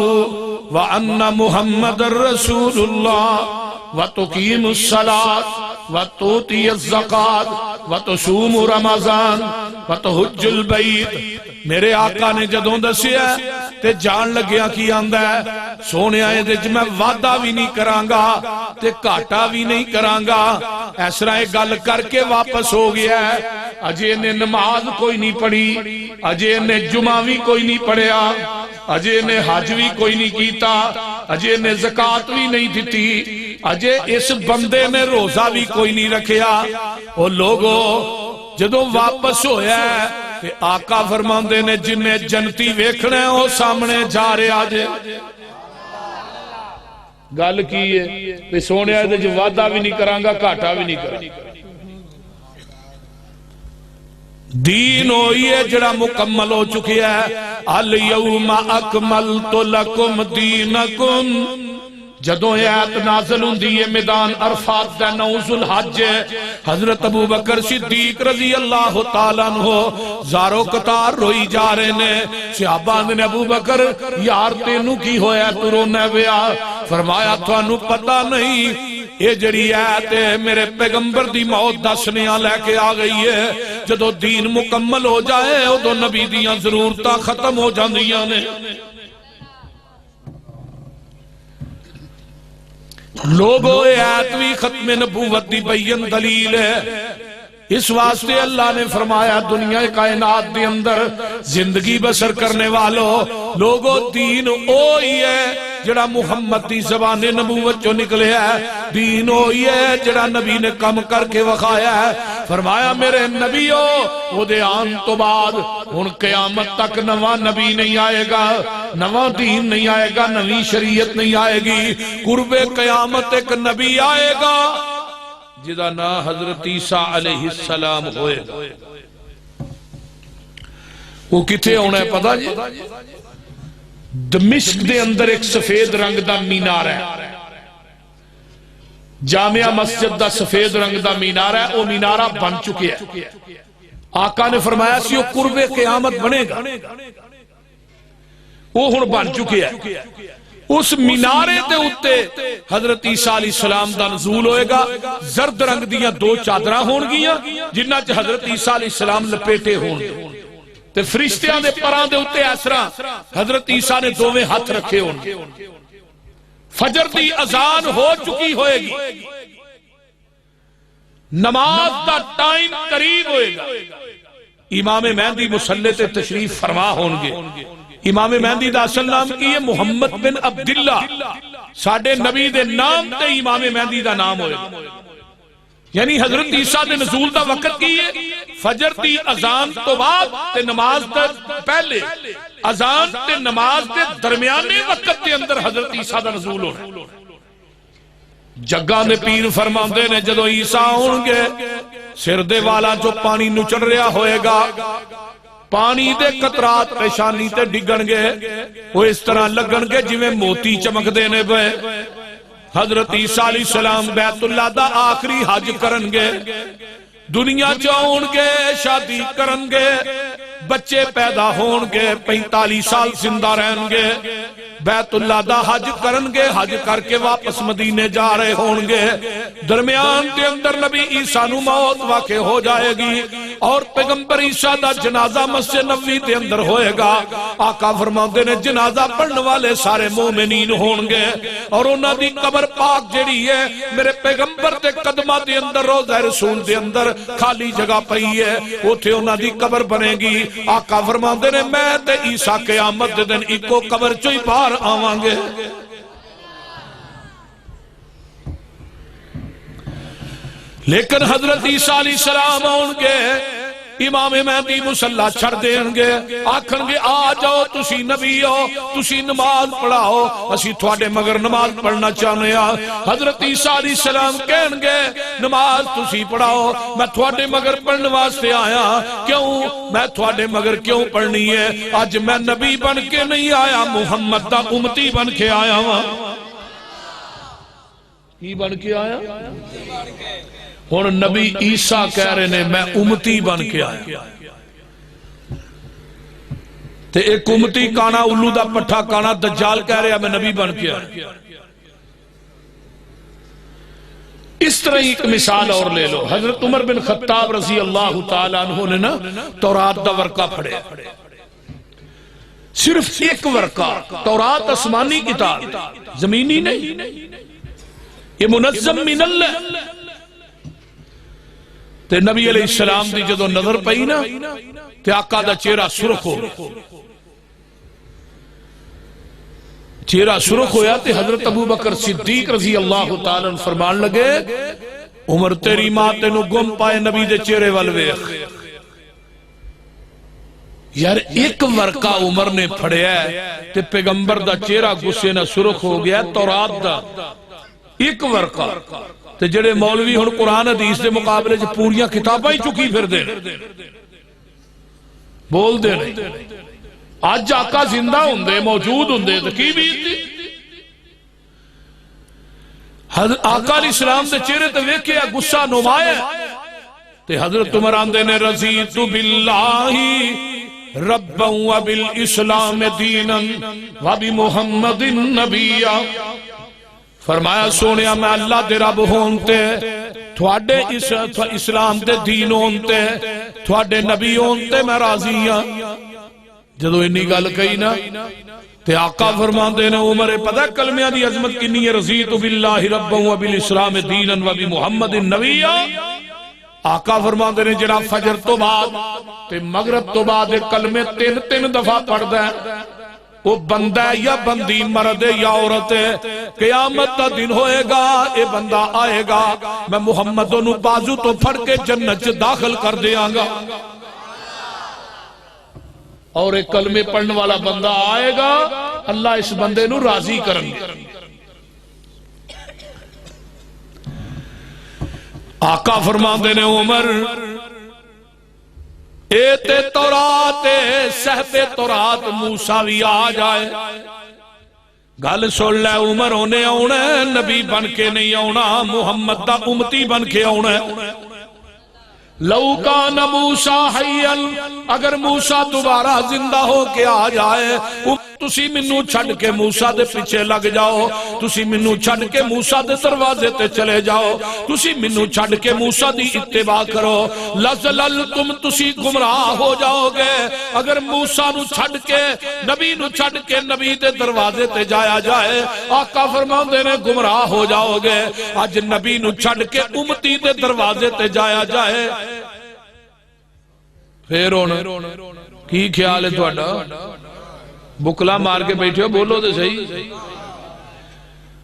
وان محمد رسول اللہ وتقیم الصلاة وتؤتی الزکاة وتصوم رمضان وتحج البیت۔ میرے آقا نے جدوں دسیا تے جان لگیا کی آندہ ہے سونے آئے دے میں وعدہ بھی نہیں کرانگا تے کاٹا بھی نہیں کرانگا، ایسرا ایک گل کر کے واپس ہو گیا ہے۔ اجے نے نماز کوئی نہیں پڑھی، اجے نے جمعہ بھی کوئی نہیں پڑھیا، اجے نے حج بھی کوئی نہیں کیتا، اجے نے زکاة بھی نہیں دیتی، اجے اس بندے نے روزہ بھی کوئی نہیں رکھیا۔ وہ لوگوں جدوں واپس ہویا ہے کہ آقا فرماندے نے جنہیں جنتی ویکھنے ہیں وہ سامنے جا رہے آجے۔ گل کی ہے کہ سونے آئے جو وعدہ بھی نہیں کرانگا کاٹا بھی نہیں کرانگا۔ دین ہوئی ہے جڑا مکمل ہو چکی ہے۔ الیوم اکملت لکم دینکم، جدوں آیت نازل ہوندی ہے میدان عرفات دا 9 ذوالحج ہے، حضرت ابوبکر صدیق رضی اللہ تعالیٰ عنہ زارو قطار روئی جا رہے نے۔ صحابہ نے ابوبکر یار تینوں کی ہویا تو رونے بیا؟ فرمایا تھانوں پتہ نہیں یہ جڑی آیت ہے میرے پیغمبر دی موت دسنیاں لے کے آ گئی ہے، جدو دین مکمل ہو جائے ادو نبی دیاں ضرورتاں ختم ہو جاندیاں نے۔ لوگو آیت بھی ختم نبوت دی بین دلیل ہے۔ اس واسطے اللہ نے فرمایا دنیا کائنات دے اندر زندگی بسر کرنے والوں لوگو دین اوہی ہے جڑا محمد دی زبان نبوت جو نکلے ہے، دین اوہی ہے جڑا نبی نے کم کر کے وخایا ہے۔ فرمایا میرے نبیو وہ دے آن تو بعد ان قیامت تک نواں نبی نہیں آئے گا، نواں دین نہیں آئے گا، نوی شریعت نہیں آئے گی۔ قرب قیامت ایک نبی آئے گا جدا نا حضرت عیسیٰ علیہ السلام ہوئے گا۔ وہ کتے ہونا ہے پتا جی؟ دمشق دے اندر ایک سفید رنگ دا مینار ہے، جامعہ مسجد دا سفید رنگ دا مینار ہے، وہ مینارہ بن چکے ہے۔ آقا نے فرمایا سی وہ قرب قیامت بنے گا، وہ ہن بن چکے ہے۔ اس مینارے دے اتے حضرت عیسیٰ علیہ السلام دا نزول ہوئے گا، زرد رنگ دیاں 2 چادرہ ہون گیاں جنہ چ حضرت عیسیٰ علیہ السلام لپیٹے ہون گے، تے فرشتیاں دے پران دے اتے ایسرا حضرت عیسیٰ نے 2 ہاتھ رکھے ہون گے۔ فجر دی اذان ہو چکی ہوئے گی، نماز دا ٹائم قریب ہوئے گا، امام مہدی مصلی تے تشریف فرما ہون گے۔ امام مہدی دا اصل نام کی ہے محمد بن عبداللہ، ساڑھے نبی دے نام تے امام مہدی دا نام ہوئے گا، یعنی حضرت عیسیٰ دے نزول دا وقت کی ہے فجر دی اذان تو بعد تے نماز دا پہلے، اذان تے نماز دے درمیانے وقت دے اندر حضرت عیسیٰ دا نزول ہونا۔ جگہ نے پیر فرماندے نے جدو عیسیٰ ہوں گے سر دے والا جو پانی نچڑ رہا ہوئے گا، پانی دے قطرات پیشانی تے ڈگن گے، وہ اس طرح لگن گے جی میں موتی چمک دینے پہ۔ حضرت عیسیٰ علیہ السلام بیت اللہ دا آخری حج کرن گے، دنیا چاہون گے، شادی کرن گے، بچے پیدا ہون گے، 45 سال زندہ رہن گے، بیت اللہ دا حج کرن گے، حج کر کے واپس مدینے جا رہے ہون گے، درمیان دے اندر نبی عیسیٰ نو موت واقع ہو جائے گی اور پیغمبر عیسیٰ دا جنازہ مسجد نبوی دے اندر ہوئے گا۔ آقا فرماندے نے جنازہ پڑھنے والے سارے مومنین ہون گے اور انہاں دی قبر پاک جڑی ہے میرے پیغمبر دے قدمہ دے اندر روضہ رسول دے اندر خالی جگہ پئی ہے، اوتھے انہاں دی قبر بنے گی۔ آقا فرماندے نے میں تے عیسیٰ قیامت دے دن ایکو قبر چوئی باہر آوانگے۔ لیکن حضرت عیسیٰ علیہ السلام آن گے، امام مہدی مصلی چھڑ دیں گے، آکھن گے آ جاؤ تسی نبی ہو، تسی نماز پڑھاؤ، اسی تھوڑے مگر نماز پڑھنا چاہنے ہیں۔ حضرت عیسیٰ علیہ السلام کہیں گے نماز تسی پڑھاؤ، میں تھوڑے مگر پڑھنے واسطے آیا، کیوں میں تھوڑے مگر کیوں پڑھنی ہے؟ آج میں نبی بن کے نہیں آیا، محمد دا امتی بن کے آیا ہوں۔ کی بن کے آیا؟ اور نبی عیسیٰ کہہ رہے نے میں امتی بن کے آیا، تے ایک امتی کانا الو دا پٹھا کانا دجال کہہ رہے میں نبی بن کے آیا۔ اس طرح ایک مثال اور لے لو، حضرت عمر بن خطاب رضی اللہ تعالیٰ عنہ نے نا تورات دا ورقہ پڑھے، صرف ایک ورقہ۔ تورات آسمانی کتاب زمینی نہیں، یہ منظم من اللہ۔ تے نبی علیہ السلام دی جدو نظر پئی نا تے آقا دا چہرہ سرخ ہو، چہرہ سرخ ہویا تے حضرت ابو بکر صدیق رضی اللہ تعالیٰ عنہ فرمان لگے عمر تیری ماں تینو گم پائے نبی دے چہرے والویخ۔ یار ایک ورقہ عمر نے پھڑیا ہے تے پیغمبر دا چہرہ غصے نہ سرخ ہو گیا، تورات دا ایک ورقہ۔ تے جڑے مولوی ہن قرآن حدیث دے مقابلے جو پوریاں کتاباں ہی چکی پھر دے بول دے نہیں۔ آج آقا زندہ ہوندے موجود ہوندے تو کی بیت دی؟ آقا علیہ السلام دے چہرے تے ویکھے غصہ نمایا تے حضرت عمر آندے نے رضیت باللہ ربا و بالاسلام دینا و بمحمد نبیا، فرمایا سونیا میں اللہ دے رب ہونتے، تھوڑے اسلام دے دین ہونتے، تھوڑے نبی ہونتے میں راضی ہاں۔ جدو انی گل کہی نا تے آقا فرمان دینا عمر پتہ کلمیہ دی عظمت کنی ہے، رضیت باللہ ربا و بالاسلام دینا و بمحمد نبیا۔ آقا فرمان دینے جڑا فجر تو بعد تے مغرب تو بعد کلمے تین دفعہ پڑھ دیں، وہ بندہ ہے یا بندی، مرد ہے یا عورت ہے، قیامت کا دن ہوئے گا، اے بندہ آئے گا، میں محمد انہوں بازو تو پھڑ کے جنت سے داخل کر دیاں گا، اور ایک کلمے پڑھنے والا بندہ آئے گا، اللہ اس بندے نو راضی کریں گے۔ آقا فرمان دینے عمر اے تے تورات صحب تورات موسیٰ بھی آ جائے، گل سن لے عمر ہونے آنا نبی بن کے نہیں آنا، محمد دا امتی بن کے آنا۔ لو کان موسیٰ حیّن، اگر موسیٰ دوبارہ زندہ ہو کے آ جائے، تسی منو چھڑ کے موسیٰ دے پیچھے لگ جاؤ، تسی منو چھڑ کے موسیٰ دے دروازے تے چلے جاؤ، تسی منو چھڑ کے موسیٰ دی اتباع کرو، لزللتم تسی گمراہ ہو جاؤ گے۔ اگر موسیٰ نو چھڑ کے نبی نو چھڑ کے نبی دے دروازے تے جایا جائے، آقا فرمان دینے گمراہ ہو جاؤ گے۔ آج نبی نو چھڑ کے امتی دے دروازے تے جایا جائے، پھر ہونا کی خیال ہے تھوڑا؟ بکلا مار کے بیٹھے ہو بولو دے صحیح،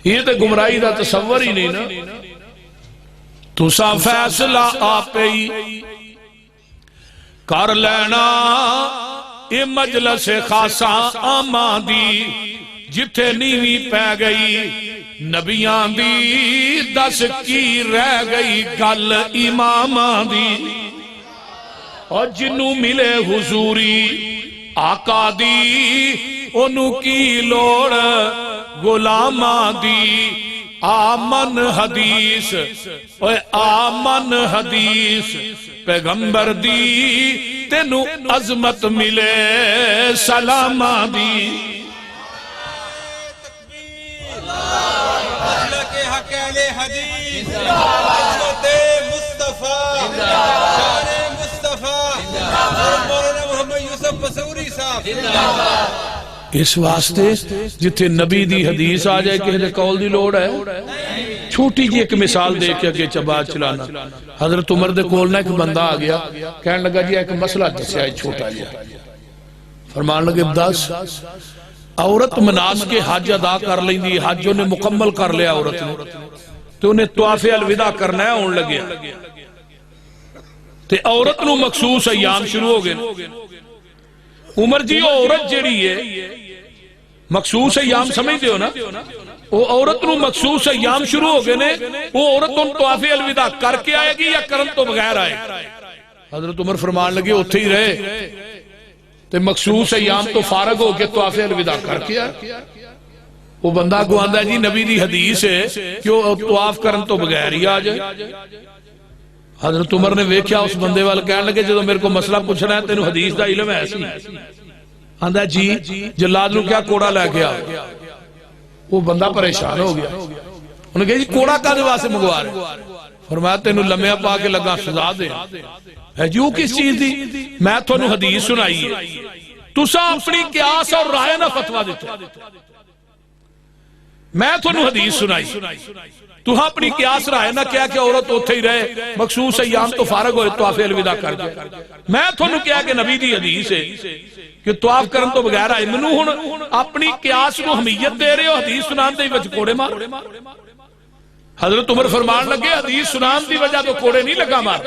یہ تے گمراہی دا تصور ہی نہیں نا۔ تسا فیصلہ آپے ہی کر لینا، اے مجلس خاصا آمادی جتھے نیوی پہ گئی، نبیان دی دس کی رہ گئی گل امامان دی، اور جنوں ملے حضوری آقا دی انہوں کی لوڑ غلاماں دی۔ آمن حدیث آمن حدیث پیغمبر دی، تینوں عظمت ملے سلاماں دی۔ اللہ کے حق اہل حدیث، عظمت مصطفیٰ، شان مصطفیٰ، مولانا محمد یوسف بصوری صاحب۔ اس واسطے جتھے نبی دی حدیث آ جائے کہ دے قول دی لوڑ ہے، چھوٹی جی ایک مثال دے کے اگے چبات چلانا۔ حضرت عمر دے کول نہ ایک بندہ آ گیا، کہنے لگا جی ایک مسئلہ دسیا ہے چھوٹا جا، فرمان لگے دس عورت مناس کے حج ادا کر لیں دی، حج نے مکمل کر لیا عورت نے، تو انہیں طواف الوداع کرنا ہے ہون لگیا تے عورت نو مخصوص ایام شروع ہو گئے عمر جی عورت جیڑی ہے مخصوص ایام سمجھتے ہو نا وہ عورت نو مخصوص ایام شروع ہو گئے نے وہ عورت ان طواف الوداع کر کے آئے گی یا کرن تو بغیر آئے حضرت عمر فرمان لگے اتھے ہی رہے تے مخصوص ایام تو فارغ ہو کے طواف الوداع کر کے آئے وہ بندہ کو آندہ ہے جی نبی دی حدیث ہے کہ وہ طواف کرن تو بغیر ہی آ جائے حضرت عمر نے ویکھیا اس بندے وال کہنے لگے جدو میرے کو مسئلہ پوچھنا ہے تینوں حدیث دا علم ہے ایسی آندہ ہے جی جلاد نو کیا کوڑا لے کے آ وہ بندہ پریشان ہو گیا انہوں نے کہا جی کوڑا کا دوا سے مگوا رہے فرمایا تینوں لمحہ پا کے لگا سزا دے ہے جی وہ کس چیز دی میں تو انہوں حدیث سنائی ہے تسا اپنی قیاس اور رائے نہ فتوہ دیتے میں تو انہوں حدیث سنائی تو ہاں اپنی قیاس رائے نہ کیا کہ عورت اتھے ہی رہے مخصوص ایام تو فارغ ہوئے طواف الوداع کر کے میں تو انہوں کیا کہ نبی دی حدیث ہے کہ طواف کرن تو بغیر آئے منو ہن اپنی قیاس کو حمیت دے رہے ہو حدیث سنان دے وجہ کوڑے مار حضرت عمر فرمان لگے حدیث سنان دی وجہ تو کوڑے نہیں لگا مار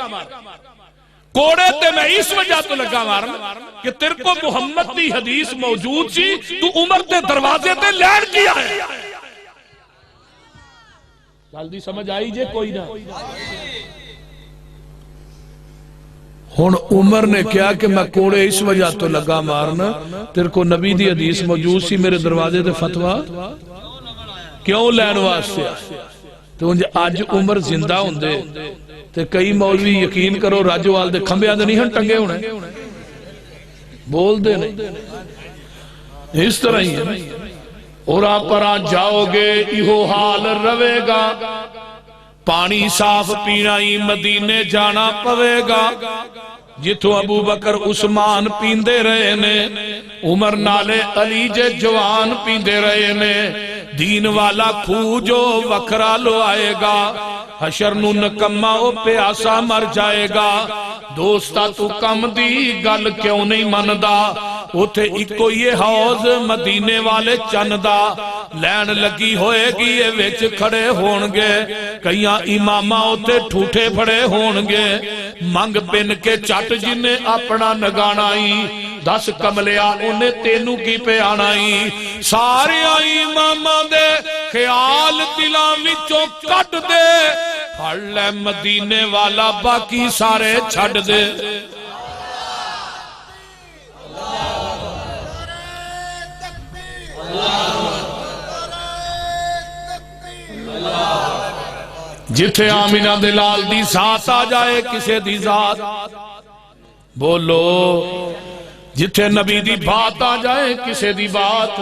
کوڑے تے میں اس وجہ تو لگا مارنا کہ تیرے کو محمد دی حدیث موجود سی تو عمر تے دروازے تے لین کیا ہے جلدی سمجھ آئی جے کوئی نہ ہن عمر نے کیا کہ میں کوڑے اس وجہ تو لگا مارنا تیرے کو نبی دی حدیث موجود سی میرے دروازے تے فتوہ کیوں لین واسطے تو آج عمر زندہ ہوندے تے کئی مولوی یقین کرو راجوال دے کھمبے آندے نہیں ہن ٹنگے ہونے بول دے نہیں اس طرح ہی ہے اور آپ پر آج جاؤ گے ایہو حال روے گا پانی صاف پینا ہی مدینے جانا پوے گا جتو ابو بکر عثمان پیندے رہے نے عمر نالے علی جے جوان پیندے رہے نے دین والا کھوجو وکرا لو آئے گا حشر نو نکمہ او پیاسا مر جائے گا دوستا تو کم دی گل کیوں نہیں مندہ اتھے ایکو یہ حوض مدینے والے چندہ لین لگی ہوئے گی یہ ویچ کھڑے ہونگے کئیاں امامہ اتھے ٹھوٹے پھڑے ہونگے منگ پن کے چٹ جنہیں اپنا نگانائی 10 کملیا انہیں تینوں کی پہ آنائی سارے امامہ دے خیال دلان وچوں کٹ دے پھڑ لے مدینے والا باقی سارے چھڑ دے جتھے آمینہ دلال دی ذات آ جائے کسے دی ذات بولو جتھے نبی دی بات آ جائے کسے دی بات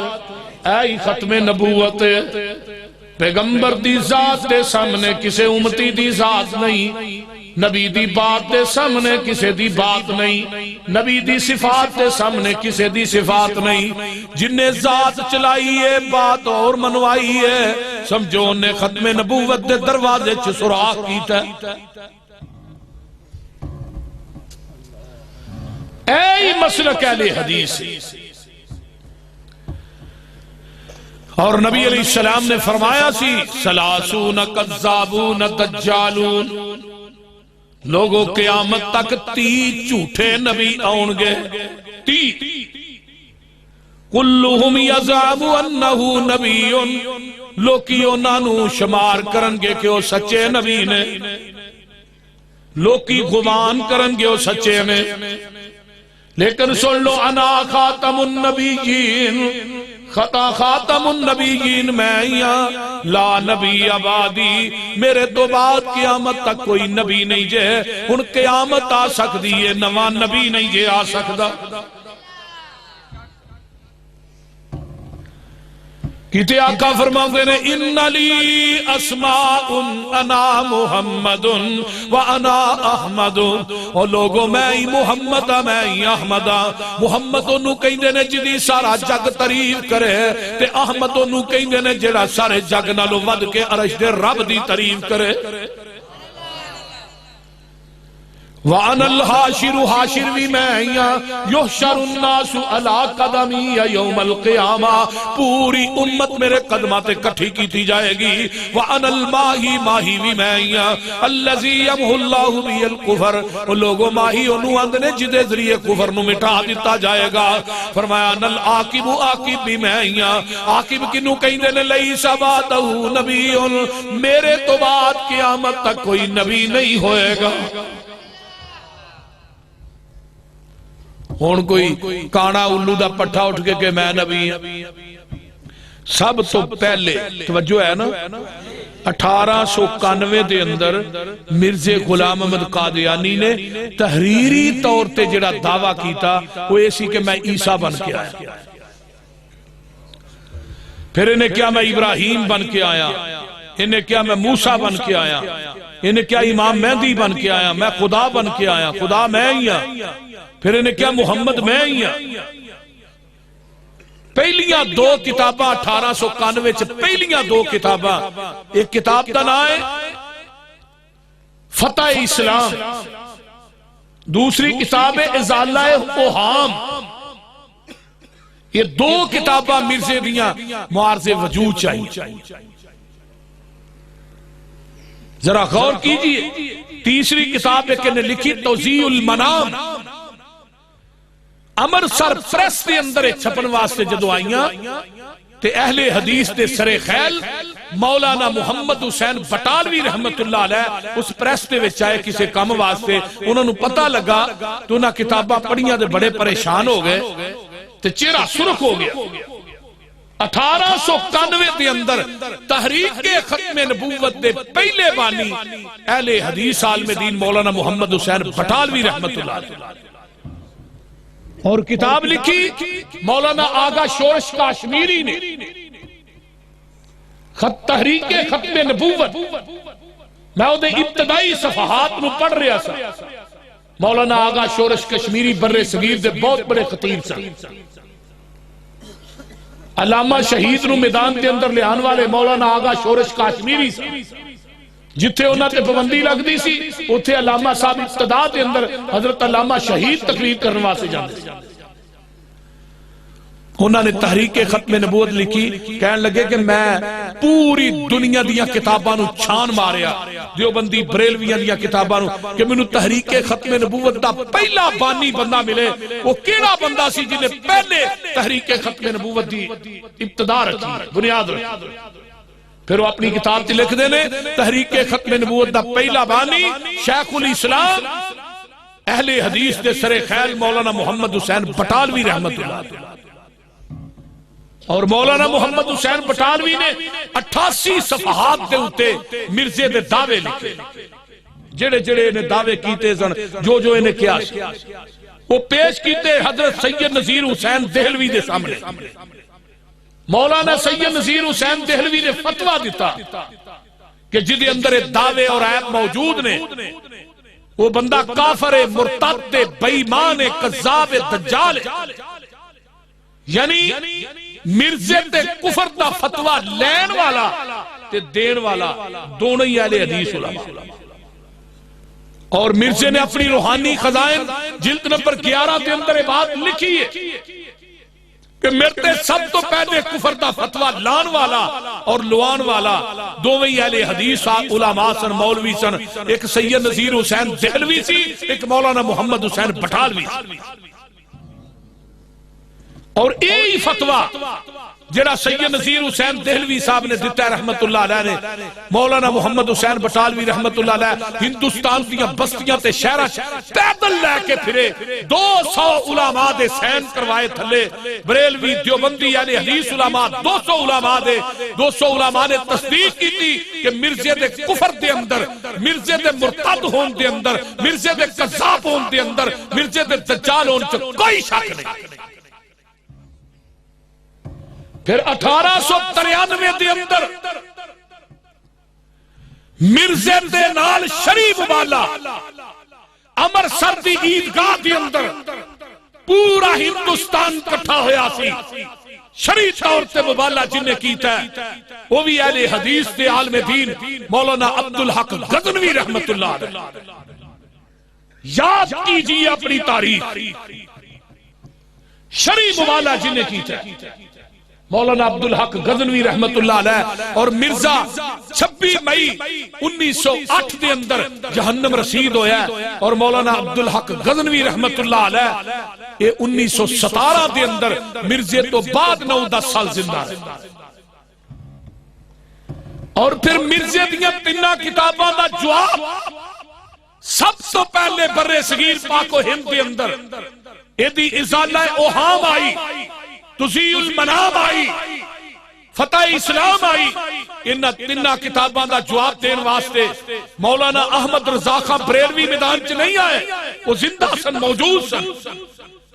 اے ختم نبوت پیغمبر دی ذات دے سامنے کسے امتی دی ذات نہیں نبی دی بات دے سامنے کسے دی بات نہیں نبی دی صفات دے سامنے کسے دی صفات نہیں جن نے ذات چلائی ہے بات اور منوائی ہے سمجھو نے ختم نبوت دے دروازے چھ سراخ کیتا اے مسلک اہل حدیث اور نبی علیہ السلام نے فرمایا سی سلاسون کذابون دجالون لوگوں قیامت تک 30 جھوٹے نبی آؤنگے 30 کلہم یزعم انہو نبی لوکیوں نانو شمار کرنگے کہ وہ سچے نبی نے لوکی گمان کرنگے وہ سچے نے لیکن سن لو انا خاتم النبیین خطا خاتم النبیین میں لا نبی آبادی میرے تو بعد قیامت تک کوئی نبی نہیں جے ان قیامت آ سکتی ہے نواں نبی نہیں جے آ سکتا کیتے آقا فرماتے ہیں ان لی اسماء انا محمد و انا احمد اور لوگوں میں ہی محمد میں ہی احمد محمد انہوں کہیں دینے جدی سارا جگ تعریف کرے تے احمد انہوں کہیں دینے جڑا سارے جگ نالو ود کے عرش دے رب دی تعریف کرے وَأَنَا الْحَاشِرُ حاشر بھی میں آئیاں يُحْشَرُ النَّاسُ عَلَىٰ قَدَمِيَّ يَوْمَ الْقِيَامَةِ پوری امت میرے قدمات کٹھی کی تھی جائے گی وَأَنَا الْمَاهِي ماہی بھی میں آئیاں الَّذِي يَمْحُ اللَّهُ بِهِ الْكُفْرَ وہ لوگوں ماہی انہوں اندنے جدے ذریعے کفر نو مٹا دیتا جائے گا فرمایا أَنَا الْعَاقِبُ عاقب بھی میں آئیاں عاقب کنو کہیں دینے لَيْسَ بَعْدَهُ نَبِيٌّ میرے تو بعد قیامت تک کوئی نبی نہیں ہوئے گا ہون کوئی کانا الو دا پٹھا اٹھ کے کہ میں نبی سب تو پہلے توجہ ہے نا 1891 دے اندر مرزا غلام احمد قادیانی نے تحریری طور تے جڑا دعویٰ کیتا وہ ایسی کہ میں عیسیٰ بن کے آیا پھر انہیں کیا میں ابراہیم بن کے آیا انہیں کیا میں موسیٰ بن کے آیا انہیں کیا امام مہدی بن کے آیا میں خدا بن کے آیا خدا میں ہی آیا پھر انہیں کیا محمد میں ہی ہیں پہلیاں دو کتاباں 1891 پہلیاں دو کتاباں ایک کتاب کا نام ہے فتح اسلام دوسری کتاب ہے ازالہ اوہام یہ دو کتاباں مرزے دیاں معارض وجود چاہیے ذرا غور کیجئے تیسری کتاب ایک نے لکھی توضیح المنام امرسر پریس دے اندر چھپن واسطے جدو آئیاں تے اہل حدیث دے سر خیل مولانا محمد حسین بٹالوی رحمت اللہ علیہ اس پریس دے وچ آئے کسے کام واسطے انہوں نے پتہ لگا تو انہاں کتاباں پڑھیاں دے بڑے پریشان ہو گئے تے چہرہ سرخ ہو گیا 1891 دے اندر تحریک ختم نبوت دے پہلے بانی اہل حدیث عالم دین مولانا محمد حسین بٹالوی رحمت اللہ علیہ اور کتاب لکھی مولانا آغا شورش کاشمیری نے تحریک ختم نبوت میں وہ ابتدائی صفحات نو پڑھ رہا سا مولانا آغا شورش کشمیری بر صغیر دے بہت بڑے خطیب سن علامہ شہید نو میدان دے اندر لے آن والے مولانا آغا شورش کاشمیری سن جتھے انہاں تے پابندی لگ دی سی اتھے علامہ صاحب ابتدا دے اندر حضرت علامہ شہید تقریر کرنے واسطے جاندے انہاں نے تحریک ختم نبوت لکھی کہنے لگے کہ میں پوری دنیا دیاں کتاباں نو چھان ماریا دیوبندی بریلویاں دیاں کتاباں نو کہ مینوں تحریک ختم نبوت دا پہلا بانی بندہ ملے وہ کیڑا بندہ سی جنہیں پہلے تحریک ختم نبوت دی ابتدا رکھی بنیاد رکھی پھر وہ اپنی کتاب تی لکھ دینے تحریک ختم نبوت دا پہلا بانی شیخ الاسلام اہل حدیث دے سر خیل مولانا محمد حسین بٹالوی رحمت اللہ اور مولانا محمد حسین بٹالوی نے 88 صفحات دے ہوتے مرزے دے دعوے لکھے جڑے جڑے انہیں دعوے کیتے زن جو جو انہیں کیا وہ پیش کیتے حضرت سید نذیر حسین دہلوی دے سامنے مولانا سید نذیر حسین دہلوی نے فتوہ دیتا کہ جدے اندر دعوے اور عیب موجود نے وہ بندہ کافر مرتد بے ایمان کذاب دجال یعنی مرزے تے کفر دا فتوہ لین والا تے دین والا دونوں ہی اہل حدیث علماء اور مرزے نے اپنی روحانی خزائن جلد نمبر 11 کے اندر بات لکھی ہے کہ مرتے سب تو پہلے کفر دا فتوہ لان والا اور لوان والا دو وہی اہل حدیث علماء سن مولوی سن ایک سید نذیر حسین دہلوی سی ایک مولانا محمد حسین بٹالوی سی اور یہی فتوہ جڑا سید نذیر حسین دہلوی صاحب نے دیتا ہے رحمت اللہ علیہ نے مولانا محمد حسین بٹالوی رحمت اللہ علیہ ہندوستان دیاں بستیاں تے شہرہ پیدل لے کے پھرے 200 علماء دے سین کروائے تھلے بریلوی دیوبندی یعنی حدیث علماء 200 علماء دے 200 علماء نے تصدیق کی تھی کہ مرزے دے کفر دے اندر مرزے دے مرتد ہون دے اندر مرزے دے قذاب ہون دے اندر مرزے دے دجال ہون سے کوئی شک نہیں پھر 1893 دے اندر مرزے دے نال شریف والا امرسر دی عیدگاہ دے اندر پورا ہندوستان کٹھا ہویا سی شریف طور تے مبالہ جنہیں کیتا ہے وہ بھی اہل حدیث دے عالم دین مولانا عبدالحق غزنوی رحمت اللہ علیہ یاد کیجئے اپنی تاریخ، شرعی مبالغہ جنہیں کیتا ہے مولانا عبدالحق غزنوی رحمت اللہ علیہ اور مرزا 26 مئی 1908 دے اندر جہنم رسید ہویا ہے، اور مولانا عبدالحق غزنوی رحمت اللہ علیہ یہ 1917 دے اندر مرزے تو بعد 9-10 سال زندہ رہے، اور پھر مرزے دیاں 3 کتاباں دا جواب سب تو پہلے برے صغیر پاک و ہند دے اندر ایدی ازالہ اوہام آئی، تزیع المنام آئی، فتح اسلام آئی، ان 3 کتاباں دا جواب دین واسطے مولانا احمد رضا خان بریلوی میدان چ نہیں آئے، وہ زندہ سن، موجود سن،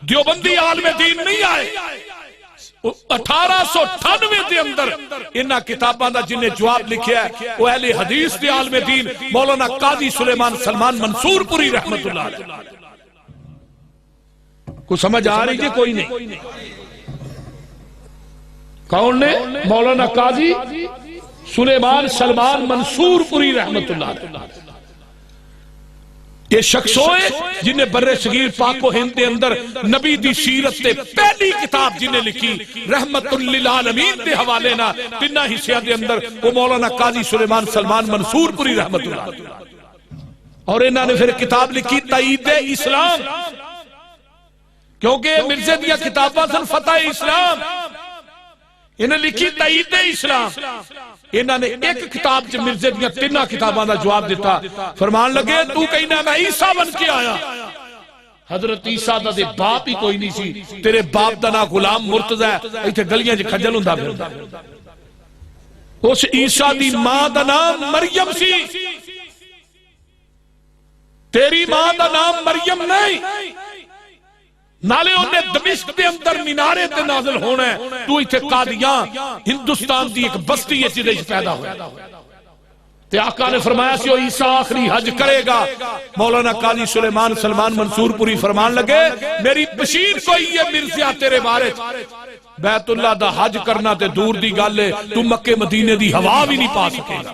دیوبندی عالم دین نہیں آئے۔ 1898 دے اندر انہاں کتاباں دا جنہیں جواب لکھیا ہے وہ اہل حدیث دے عالم دین مولانا قاضی سلیمان سلمان منصور پوری رحمت اللہ علیہ۔ کو سمجھ آ رہی ہے کوئی نہیں؟ کون نے؟ مولانا قاضی سلیمان سلمان منصور پوری رحمت اللہ علیہ۔ یہ شخص ہوئے جنہیں برے صغیر پاک و ہند دے اندر نبی دی سیرت تے پہلی کتاب جنہیں لکھی رحمت للعالمین دے حوالے نا 3 حصیاں دے اندر، وہ مولانا قاضی سلیمان سلمان منصور پوری رحمت اللہ علیہ۔ اور انہوں نے پھر کتاب لکھی تائید اسلام، کیونکہ مرزے دیا کتاباں سن فتح اسلام، انہیں لکھی تائید اسلام۔ انہوں نے ایک کتاب جو مرزے دیا 3 کتاباں دا جواب دیتا، فرمان لگے تو کہنا میں عیسیٰ بن کے آیا، حضرت عیسیٰ دا دے باپ ہی کوئی نہیں سی، تیرے باپ دا نا غلام مرتضی ہے، ایتھے گلیاں جے کھجل ہوندا پھردا، اس عیسیٰ دی ماں دا نام مریم سی، تیری ماں دا نام مریم نہیں، نالے انہیں دمشق دے اندر مینارے تے نازل ہونا ہے، تو ایتھے قادیاں ہندوستان دی ایک بستی ہے جدے پیدا ہویا، تے آقا نے فرمایا سی وہ عیسیٰ آخری حج کرے گا۔ مولانا قاضی سلیمان سلمان منصور پوری فرمان لگے میری بشیر کوئی ہے مرزیا تیرے بارے، بیت اللہ دا حج کرنا تے دور دی گل ہے، تو مکے مدینے دی ہوا بھی نہیں پا سکے گا۔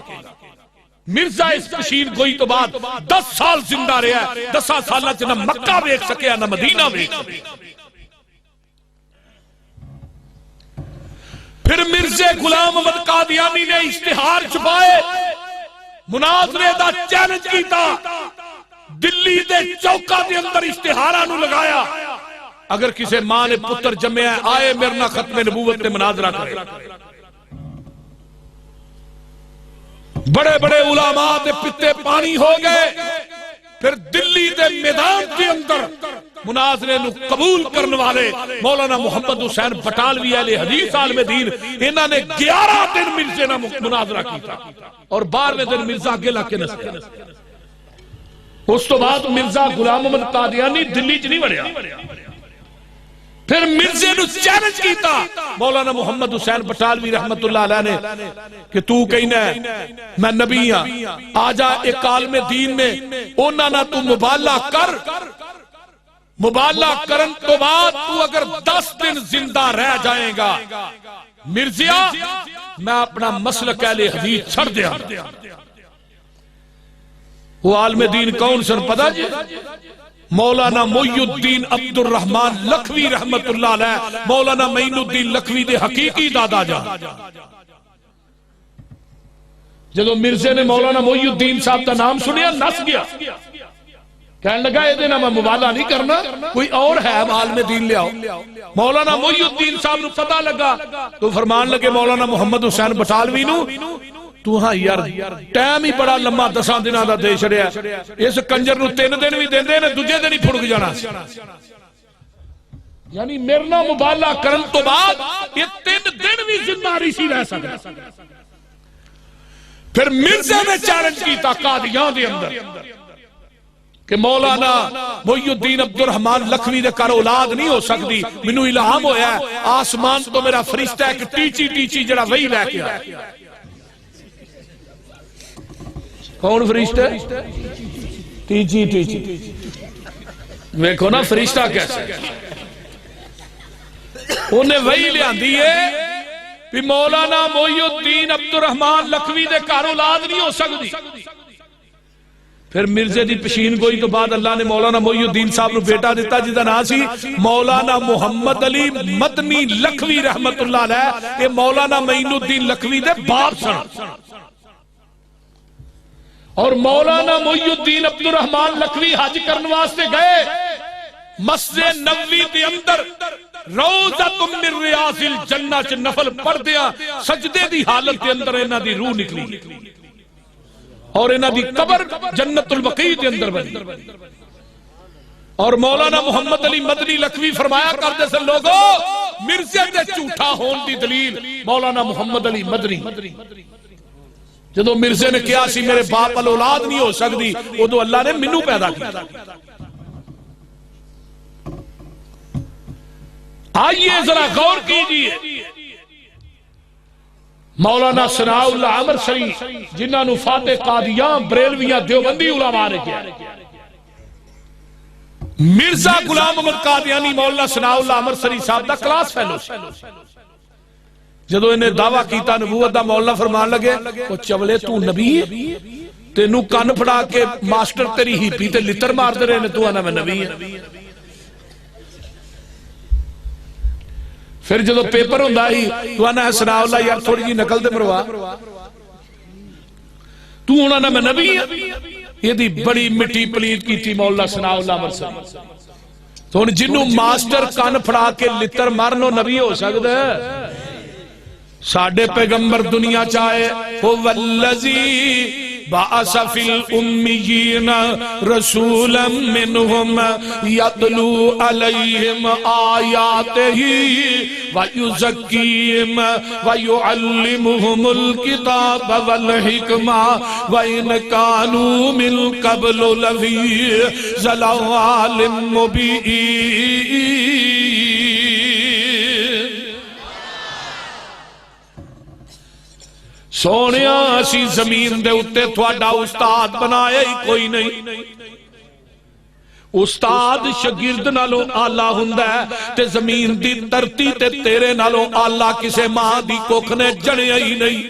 مرزا اس بشیر گوئی تو بعد 10 سال زندہ رہا ہے، 10 سالہ چ نہ مکہ ویکھ سکیا نہ مدینہ ویکھ سکیا۔ پھر مرزے غلام احمد قادیانی نے اشتہار چھپائے، مناظرے دا چیلنج کیتا، دلی دے چوکا دے اندر اشتہاراں نو لگایا، اگر کسی ماں نے پتر جمعہ آئے میرے نہ ختم نبوت نے مناظرہ کرے۔ بڑے بڑے علماء دے پتے پانی ہو گئے، پھر دلی دے میدان کے اندر مناظرے نو قبول کرنے والے مولانا محمد حسین بٹالوی اہل حدیث عالم دین، انہاں نے 11 دن مرزے نہ مناظرہ کیتا، اور 12ویں دن مرزا اگے لا کے نسیا۔ اس تو بعد مرزا غلام احمد قادیانی دلی چ نہیں وڑیا، پھر مرزے نو چیلنج کیتا مولانا محمد حسین بٹالوی رحمت اللہ علیہ نے کہ تو کہنا ہے میں نبی ہاں، آجا ایک عالم دین میں اونا نہ تو مبالغہ کر، مبالغہ کرن تو بعد تو اگر 10 دن زندہ رہ جائیں گا مرزیا میں اپنا مسلک اہل حدیث چھڑ دیا۔ وہ عالم دین کون سن پتہ جی؟ مولانا معی الدین عبد الرحمن لکھوی رحمت اللہ علیہ، مولانا معین الدین لکھوی دے حقیقی دادا جان۔ جدو مرزے نے مولانا معی الدین صاحب کا نام سنیا نس گیا، کہنے لگا یہ دینا میں مبالغہ نہیں کرنا، کوئی اور ہے عالم دین لے آؤ۔ مولانا معی الدین صاحب نو پتہ لگا تو فرمان لگے مولانا محمد حسین بٹالوی نو تو ہاں یار ٹائم ہی بڑا لمبا 10 دنوں دا دے چھڑیا، اس کنجر نو 3 دن بھی دیندے نے دوجے دن ہی پھڑک جانا، یعنی میرے نال مبالغہ کرن تو بعد یہ 3 دن بھی زندہ نہیں سی رہ سکتا۔ پھر مرزا نے چیلنج کیتا قادیاں دے اندر کہ مولانا معی الدین عبد الرحمن لکھوی دے کر اولاد نہیں ہو سکتی، مینوں الہام ہویا ہے آسمان تو میرا فرشتہ ایک ٹیچی جڑا وہی لے کے آیا۔ کون فرشتہ ہے؟ ٹیچی ویکھو نا فرشتہ کیسے، انہیں وہی لے آندی ہے کہ مولانا معی الدین عبد الرحمن لکھوی دے کر اولاد نہیں ہو سکتی، پھر مرزے دی پشین گوئی تو بعد اللہ نے مولانا محی الدین صاحب نو بیٹا دیتا جدا نا سی مولانا محمد علی مدنی لکھوی رحمت اللہ علیہ، یہ مولانا معین الدین لکھوی دے باپ سن، اور مولانا محی الدین عبد الرحمن لکھوی حج کرن واسطے گئے، مسجد نبوی دے اندر روضۃ من ریاض الجنہ چ نفل پڑھ دیا، سجدے دی حالت دے اندر انہاں دی روح نکلی اور انہاں دی قبر جنت البقیع دے اندر بنی۔ اور مولانا محمد علی مدنی لکھوی فرمایا کرتے سے لوگوں مرزے دے جھوٹا ہون دی دلیل مولانا محمد علی مدنی، جدو مرزے نے کیا سی میرے باپ اولاد نہیں ہو سکتی، ادو اللہ نے منو پیدا کیا۔ آئیے ذرا غور کیجئے، مولانا ثناء اللہ عمر شریف جنہاں نو فاتح قادیان بریلویاں دیوبندی علماء نے کیا، مرزا غلام محمد قادیانی مولانا ثناء اللہ عمر شریف صاحب دا کلاس فیلو، جدو انہیں دعویٰ کیتا نبوت دا مولانا فرمان لگے وہ چولے تو نبی ہے، تینو کان پھڑا کے ماسٹر تیری ہی پیتے لتر مار دے رہے نے، تو آنا میں نبی ہے۔ پھر جدو پیپر ہوں ہی تو آنا ہے ثناء اللہ یار تھوڑی جی نقل دے مروا، تو آنا میں نبی ہے۔ یہ دی بڑی مٹی پلیت کی تھی مولانا ثناء اللہ عمر شریف، تو ان جنہوں ماسٹر کان پھڑا کے لتر مارنو نبی ہو سکتا ہے؟ ساڑھے پیغمبر دنیا چاہے وَالَّذِي بَعَثَ فِي الْأُمِّيِّينَ رَسُولًا مِّنْهُمْ يَتْلُو عَلَيْهِمْ آيَاتِهِ وَيُزَكِّيهِمْ وَيُعَلِّمُهُمُ الْكِتَابَ وَالْحِكْمَةَ وَإِنْ كَانُوا مِنْ قَبْلُ لَفِي ضَلَالٍ مُّبِينٍ۔ سونیا اسی زمین دے اتے تھوڑا استاد بنایا ہی کوئی نہیں، استاد شاگرد نالوں آلہ ہوندا ہے، تے زمین دی دھرتی تے تیرے نالوں آلہ کسے ماں دی کوکھ نے جڑیا ہی نہیں۔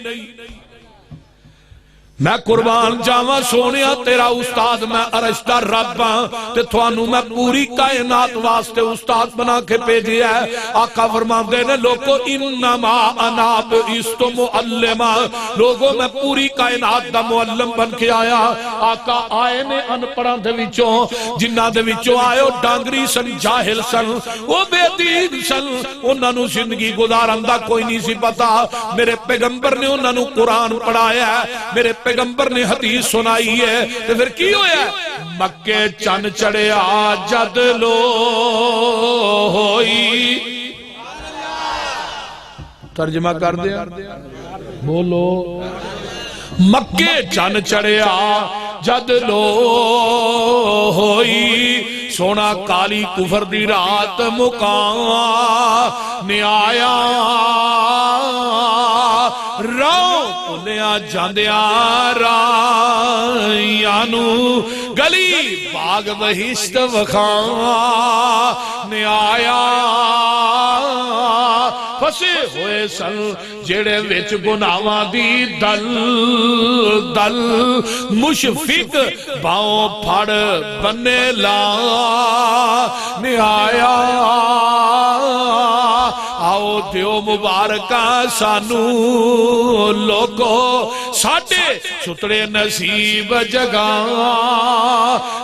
میں قربان جاواں سونیا تیرا استاد میں عرش دا رب ہاں، تے تھانوں میں پوری کائنات واسطے استاد بنا کے بھیجیا ہے۔ آقا فرماندے نے لوگو انما انا بعثت معلما، لوگو میں پوری کائنات دا معلم بن کے آیا۔ آقا آئے نے ان پڑھاں دے وچوں، جنہاں دے وچوں آئے ڈانگری سن، جاہل سن، وہ بے دین سن، انہاں نو زندگی گزارن دا کوئی نہیں سی پتا۔ میرے پیغمبر نے انہاں نو قرآن پڑھایا ہے، میرے پیغمبر نے حدیث سنائی ہے، تو پھر کی ہویا ہے؟ مکے چن چڑھیا جد لو ہوئی، ترجمہ کر دیا بولو، مکے چن چڑھیا جد لو ہوئی، سونا کالی کفر دی رات مکان آیا، راؤ پلیا جاندیا رائیانو، گلی باغ بہشت وخان آیا، پھسے ہوئے سن جڑے وچ گناواں دی دل دل، مشفق باؤں پھڑ بنے لا آیا، آؤ دیو مبارکہ سانو لوگو، ساڑھے سترے نصیب جگہ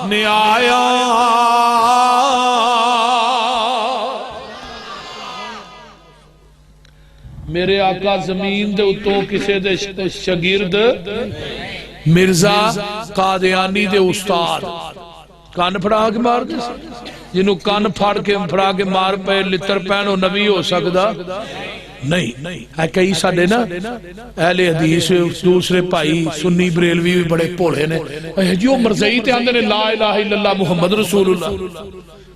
نے آیا۔ میرے آقا زمین دے اتوں کسے دے شاگرد مرزا قادیانی دے استاد کان پھڑا کے مار دے، جنہوں کان پھاڑ کے پھڑا کے مار پہ لتر پہنو نبی ہو سکتا نہیں۔ ہے کئی ساڑھے نا اہل حدیث دوسرے بھائی سنی بریلوی بھی بڑے پوڑے نے، جو مرزائی تے آندے نے لا الہ الا اللہ محمد رسول اللہ،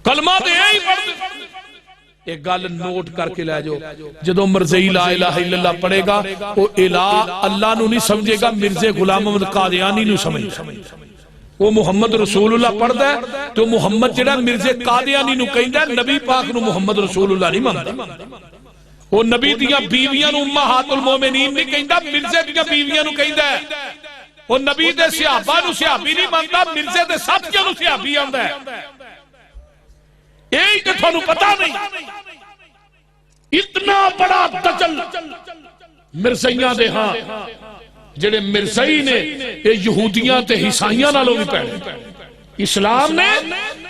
کلمہ دے یہی پڑھ دے۔ ایک گل نوٹ کر کے لے جو، جدو مرزائی لا الہ الا اللہ پڑھے گا وہ الہ اللہ نو نہیں سمجھے گا، مرزا غلام محمد قادیانی نو سمجھے گا۔ وہ محمد رسول اللہ پڑھ دے تو محمد جڑا مرزا قادیانی نو کہیں دے، نبی پاک نو محمد رسول اللہ نہیں مانتا۔ وہ نبی دیاں بیویاں نو امہات المومنین نہیں کہیں دے، مرزا دیاں بیویاں نو کہیں دے۔ وہ نبی دے صحابہ نو صحابی نہیں مانتا، مرزے دے ساتھیاں نو صحابی آندا ہے۔ یہی کہ تھانوں پتہ نہیں اتنا بڑا دجل مرزائیاں دے ہاں جڑے مرزائی نے یہ یہودیاں تے عیسائیاں نالوں بھی پیڑے۔ اسلام نے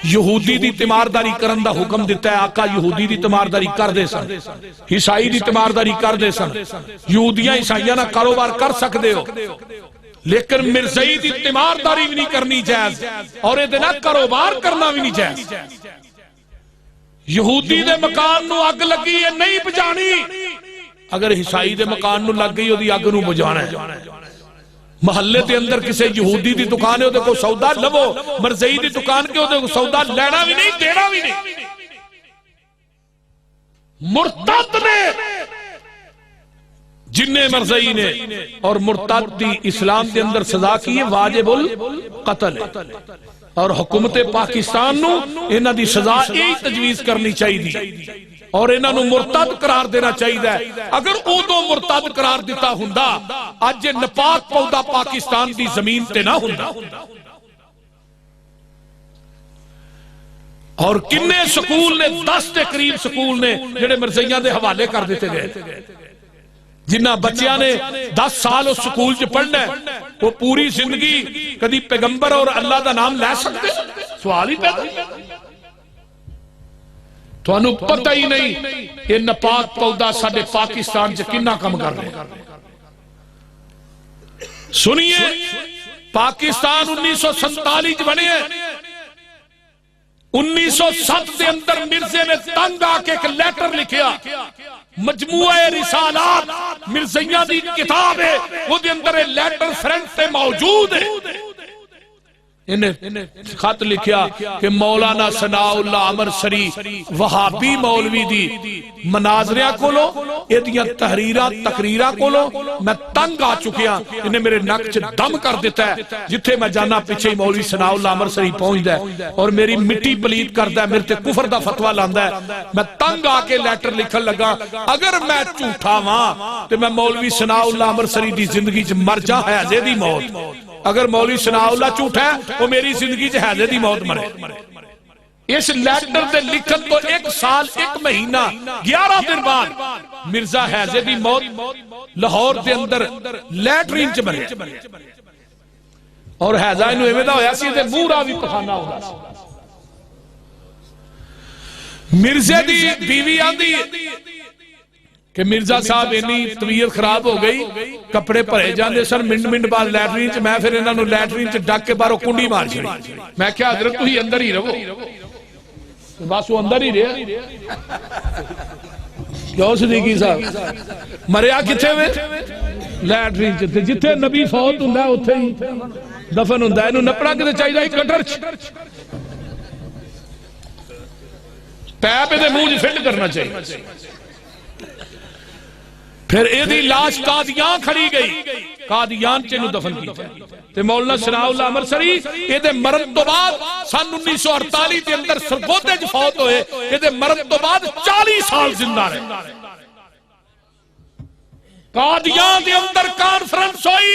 یہودی دی تیمارداری کرن دا حکم دیتا ہے، آقا یہودی دی تیمارداری کر دے سن، عیسائی دی تیمارداری کر دے سن، یہودیاں عیسائیاں نہ کاروبار کر سکدے ہو، لیکن مرزائی دی تیمارداری بھی نہیں کرنی جائز اور یہ نہ کاروبار کرنا بھی نہیں جائز۔ یہودی دے مکان نو اگ لگی ہے نہیں بجانی، اگر عیسائی دے مکان نو لگ گئی وہ اگ نو بجانا ہے۔ محلے دے اندر کسی یہودی دی دکان ہے وہ کو سودا لو، مرزائی دی دکان کے وہ سودا لینا بھی نہیں دینا بھی نہیں۔ مرتد نے جنہیں مرزائی نے اور مرتد دی اسلام دے اندر سزا کی ہے واجب القتل ہے، اور حکومت پاکستان نو انہاں دی سزا یہی تجویز کرنی چاہیے اور انہاں نو مرتد قرار دینا چاہیے۔ اگر ادو مرتد قرار دیتا ہوندا اج نپاک پودا پاکستان دی زمین تے نہ ہوندا۔ اور کنے سکول نے 10 دے قریب سکول نے جڑے مرزائیاں دے حوالے کر دیتے گئے، جنہ بچیاں نے 10 سال اس سکول چ پڑھنا ہے وہ پوری زندگی کدی پیغمبر اور اللہ دا نام لے سکتے؟ سوال ہی پیدا۔ تو انہوں پتہ ہی نہیں یہ نپاک پودا ساڑھے پاکستان سے کنا کم کر رہے ہیں۔ سنیے پاکستان 1947 بنے ہیں، 1907 دے اندر مرزے نے تنگ آکے ایک لیٹر لکھیا، مجموعہ رسالات مرزائیاں دی کتاب ہے، وہ دے اندر لیٹر فرنٹ سے موجود ہے۔ انہیں خط لکھیا کہ مولانا ثناء اللہ امرسری وہابی مولوی دی مناظریاں کولو ایدیاں تحریرہ تقریرہ کولو میں تنگ آ چکیا، انہیں میرے نک چ دم کر دیتا ہے، جتھے میں جانا پیچھے مولوی ثناء اللہ امرسری پہنچ دا ہے اور میری مٹی پلید کر دا ہے، میرے تے کفر دا فتوہ لاندا ہے۔ میں تنگ آ کے لیٹر لکھن لگا اگر میں جھوٹا ہاں تو میں مولوی ثناء اللہ امرسری دی زندگی چ مر جا حیضے دی موت، اگر مولوی ثناء اللہ جھوٹا ہے وہ میری زندگی سے حیضے دی موت مرے۔ اس لیٹر دے لکھن تو 1 سال 1 مہینہ 11 دن بعد مرزا حیضے دی موت لاہور دے اندر لیٹرین چ مرے، اور حیضہ انہوں ایویں دا ہویا سی تے مورا بھی پخانا ہو رہا سی۔ مرزے دی بیوی آندی کہ مرزا صاحب انہی طبیعت خراب ہو گئی، کپڑے پرے جاندے سن، منٹ بعد لیٹرین چ، میں پھر انہاں نو لیٹرین چ ڈک کے باہروں کنڈی مار چھڑی۔ میں کیا حضرت تو ہی اندر ہی رہو، بس وہ اندر ہی رہا۔ کیوں صدیقی صاحب مریا کتھے میں؟ لیٹرین چ، جتھے نبی فوت ہوندا ہے اوتھے ہی دفن ہوندا ہے، اینوں نپڑا کتے چاہیے کٹر چ، پیپ دے منہ چ فٹ کرنا چاہیے۔ پھر ایدی لاش قادیان کھڑی گئی، قادیان چینو دفن کی جائے تے مولانا ثناء اللہ امرسری ایدے مرد تو بعد سن 1948 کے اندر سرگودے جو فوت ہوئے، ایدے مرد تو بعد 40 سال زندہ رہے۔ قادیان دے اندر کانفرنس ہوئی،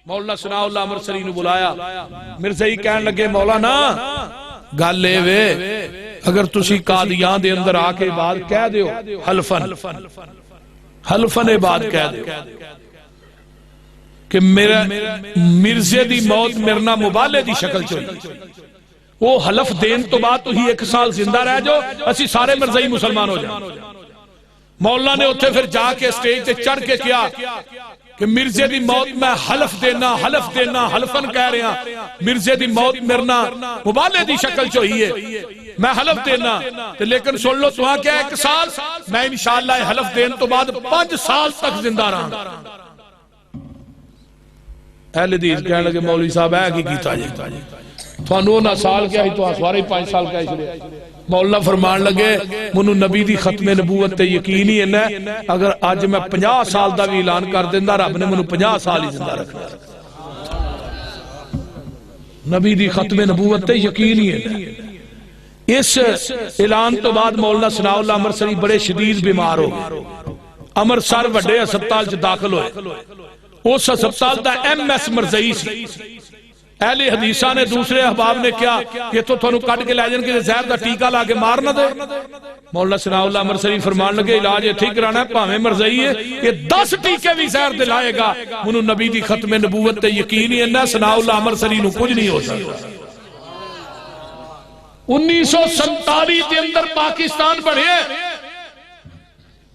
مولانا ثناء اللہ امرسری نے بلایا، مرزائی کہنے لگے مولانا گل لے وے اگر تسی قادیان دے اندر آ کے بعد کہہ دیو حلفن بعد کہہ دیو کہ میرا مرزے دی موت مرنا مبالے دی شکل چلی، وہ حلف دین تو بعد تو ہی 1 سال زندہ رہ جو، اسی سارے مرزائی مسلمان ہو جائیں۔ مولا نے اتھے پھر جا کے سٹیج تے چڑھ کے کیا کہ مرزے دی موت میں حلف دینا حلفن کہہ رہے ہیں، مرزے دی موت مرنا مبالے دی شکل چوئی ہے، میں حلف دینا، لیکن سن لو تو کیا 1 سال، میں انشاءاللہ حلف دین تو بعد 5 سال تک زندہ رہا۔ اہل حدیث کہنے لگے مولوی صاحب ہے کی کیتا جی تو انہوں نے سال کیا ہی تو آسوارے 5 سال کیا ہی۔ مولا فرمان لگے منو نبی دی ختم نبوت تے یقین ہی ہے، اگر آج میں 50 سال دا بھی اعلان کر دیندہ رب نے منو 50 سال ہی زندہ رکھنا۔ نبی دی ختم نبوت تے یقین ہی ہے۔ اس اعلان تو بعد مولانا ثناء اللہ امرسری بڑے شدید بیمار ہو گئے، امرسر وڈے ہسپتال چ داخل ہوئے، اس ہسپتال دا MS مرزئی سی اہل حدیثہ نے دوسرے احباب نے کیا کہ تو تھانو کٹ کے لے جان کے زہر دا ٹیکہ لا کے مار نہ دے مولانا ثناء اللہ مرسلی فرمان لگے علاج ٹھیک کرانا ہے پاویں مرزئی ہے یہ 10 ٹیکے بھی زہر دلائے گا منو نبی دی ختم نبوت تے یقین ہی ہے ثناء اللہ مرسلی نو کچھ نہیں ہو سکتا 1947 کے اندر پاکستان بڑھے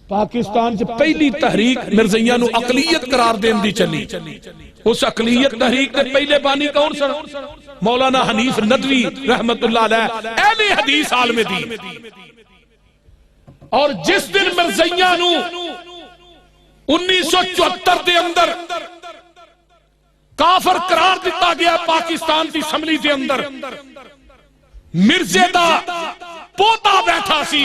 پاکستان سے پہلی تحریک مرزیاں نو اقلیت قرار دین دی چلی اس اقلیت تحریک نے پہلے بانی کون سن مولانا حنیف ندوی رحمت اللہ علیہ اہل حدیث عالم دین اور جس دن مرزیاں نو 1974 دے اندر کافر قرار دیتا گیا پاکستان دی اسمبلی دے اندر مرزے دا پوتا بیٹھا سی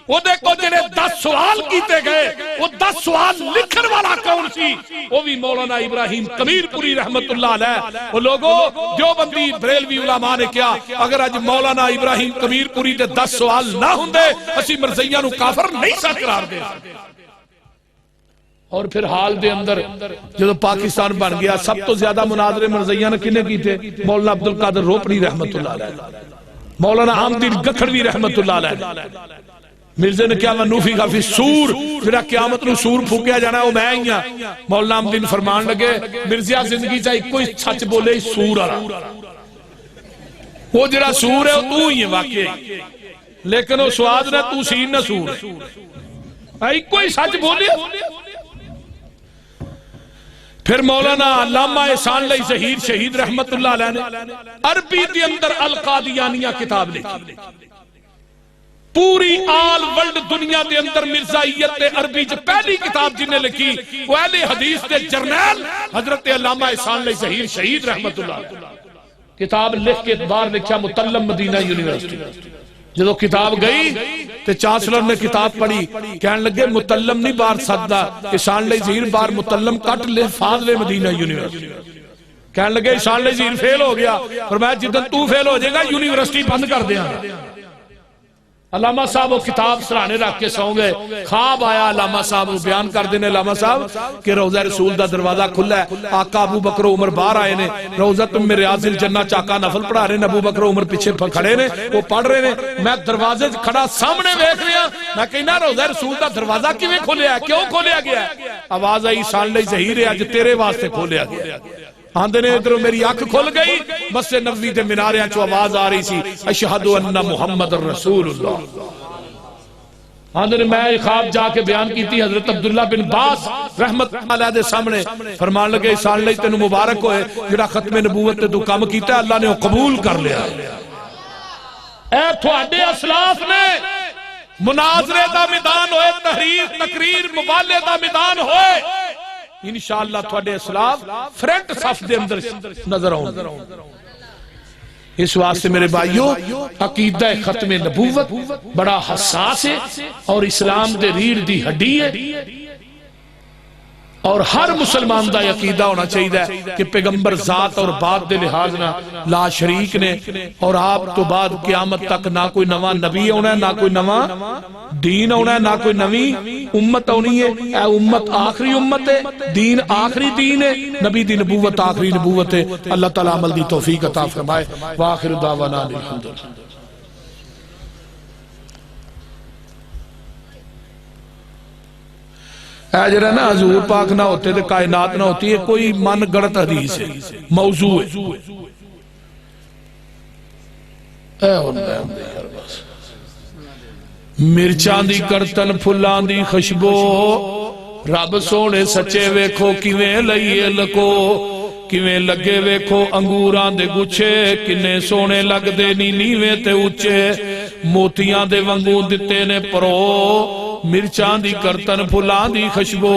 وہ دیکھو جنہیں 10 سوال کیتے گئے وہ 10 سوال لکھن والا کون سی وہ بھی مولانا ابراہیم قمیر پوری رحمت اللہ علیہ وہ لوگوں دیوبندی بریلوی علماء نے کیا اگر آج مولانا ابراہیم قمیر پوری دے 10 سوال نہ ہوندے اسی مرزیاں نو کافر نہیں سا قرار دے اور پھر حال دے اندر جو پاکستان بن گیا سب تو زیادہ مناظرے مرزیاں نے کنے کی تھے مولانا عبدالقادر روپڑی رحمت اللہ علیہ مولانا حامدین گکھڑوی رحمت اللہ علیہ مرزے نے کیا منوفی کافی سور پھر قیامت نو سور پھوکیا جانا ہے وہ میں ہی ہاں مولانا حامدین فرمان لگے مرزیہ زندگی چاہی کوئی سچ بولے سور آ رہا وہ جڑا سور ہے وہ تو ہی ہے واقعی لیکن وہ سواد نہ تو سین نہ سور ہے کوئی سچ بولے پھر مولانا علامہ احسان علی ظہیر شہید رحمت اللہ علیہ نے عربی دی اندر القادیانیہ کتاب لکھی پوری آل ورلڈ دنیا دے اندر مرزائیت دے عربی جو پہلی کتاب جنہیں لکھی وہ اہل حدیث دے جرنیل حضرت علامہ احسان علی ظہیر شہید رحمت اللہ علیہ کتاب لکھ کے باہر لکھا متلم مدینہ یونیورسٹی جدو کتاب گئی تے چانسلر نے کتاب پڑھی کہنے لگے متلم نہیں بار سکتا احسان علی ظہیر بار متلم کٹ لے فاضل مدینہ یونیورسٹی کہنے لگے احسان علی ظہیر فیل ہو گیا فرمایا جدن تو فیل ہو جائے گا یونیورسٹی بند کر دیا علامہ صاحب وہ کتاب سرانے رکھ کے سو گئے خواب آیا علامہ صاحب وہ بیان کر دینے علامہ صاحب کہ روضہ رسول دا دروازہ کھلا ہے آقا ابو بکر و عمر باہر آئے نے روضہ تم میں ریاض الجنہ چاکا نفل پڑھا رہے نے ابو بکر و عمر پیچھے کھڑے نے وہ پڑھ رہے نے میں دروازے کھڑا سامنے دیکھ رہا میں کہنا روضہ رسول دا دروازہ کیویں کھولیا ہے کیوں کھولیا گیا ہے آواز آئی احسان علی ظہیر ہے اج تیرے واسطے کھولیا گیا آندے نے ادھر میری آنکھ کھل گئی مسجد نبوی دے مناریاں چو آواز آ رہی سی اشہد ان محمد رسول اللہ آندے نے میں خواب جا کے بیان کی تھی حضرت عبداللہ بن باس رحمت اللہ دے سامنے فرمان لگے احسان علی تینوں مبارک ہوئے جڑا ختم نبوت تے تو کام کیتا ہے اللہ نے وہ قبول کر لیا اے تھوڑے اسلاف نے مناظرے دا میدان ہوئے تحریر تقریر مبالغے دا میدان ہوئے انشاءاللہ تھوڑے اسلاف فرنٹ صف دے اندر نظر ہوں اس واسطے میرے بھائیو عقیدہ ختم نبوت بڑا حساس ہے اور اسلام دے ریڑھ دی ہڈی ہے اور ہر مسلمان دا عقیدہ ہونا چاہیے کہ پیغمبر ذات اور بات دے لحاظ نہ لا شریک نے اور آپ تو بعد قیامت تک نہ کوئی نواں نبی ہونا ہے نہ کوئی نواں دین ہونا ہے نہ کوئی نوی امت ہونی ہے اے امت آخری امت ہے دین آخری دین ہے نبی دی نبوت آخری نبوت ہے اللہ تعالیٰ عمل دی توفیق عطا فرمائے وآخر دعوانا الحمدللہ اے جرہ نا حضور پاک نہ ہوتے تھے کائنات نہ ہوتی ہے کوئی من گڑت حدیث ہے موضوع ہے اے اللہ مرچان دی کرتن پھلان دی خشبو رب سونے سچے ویکھو کیویں لئیے لکو کیویں لگے ویکھو انگوران دے گچھے کنے سونے لگ دے نی نیویں تے اچھے موتیاں دے ونگوں دتے نے پرو مرچان دی کرتن پھلان دی خشبو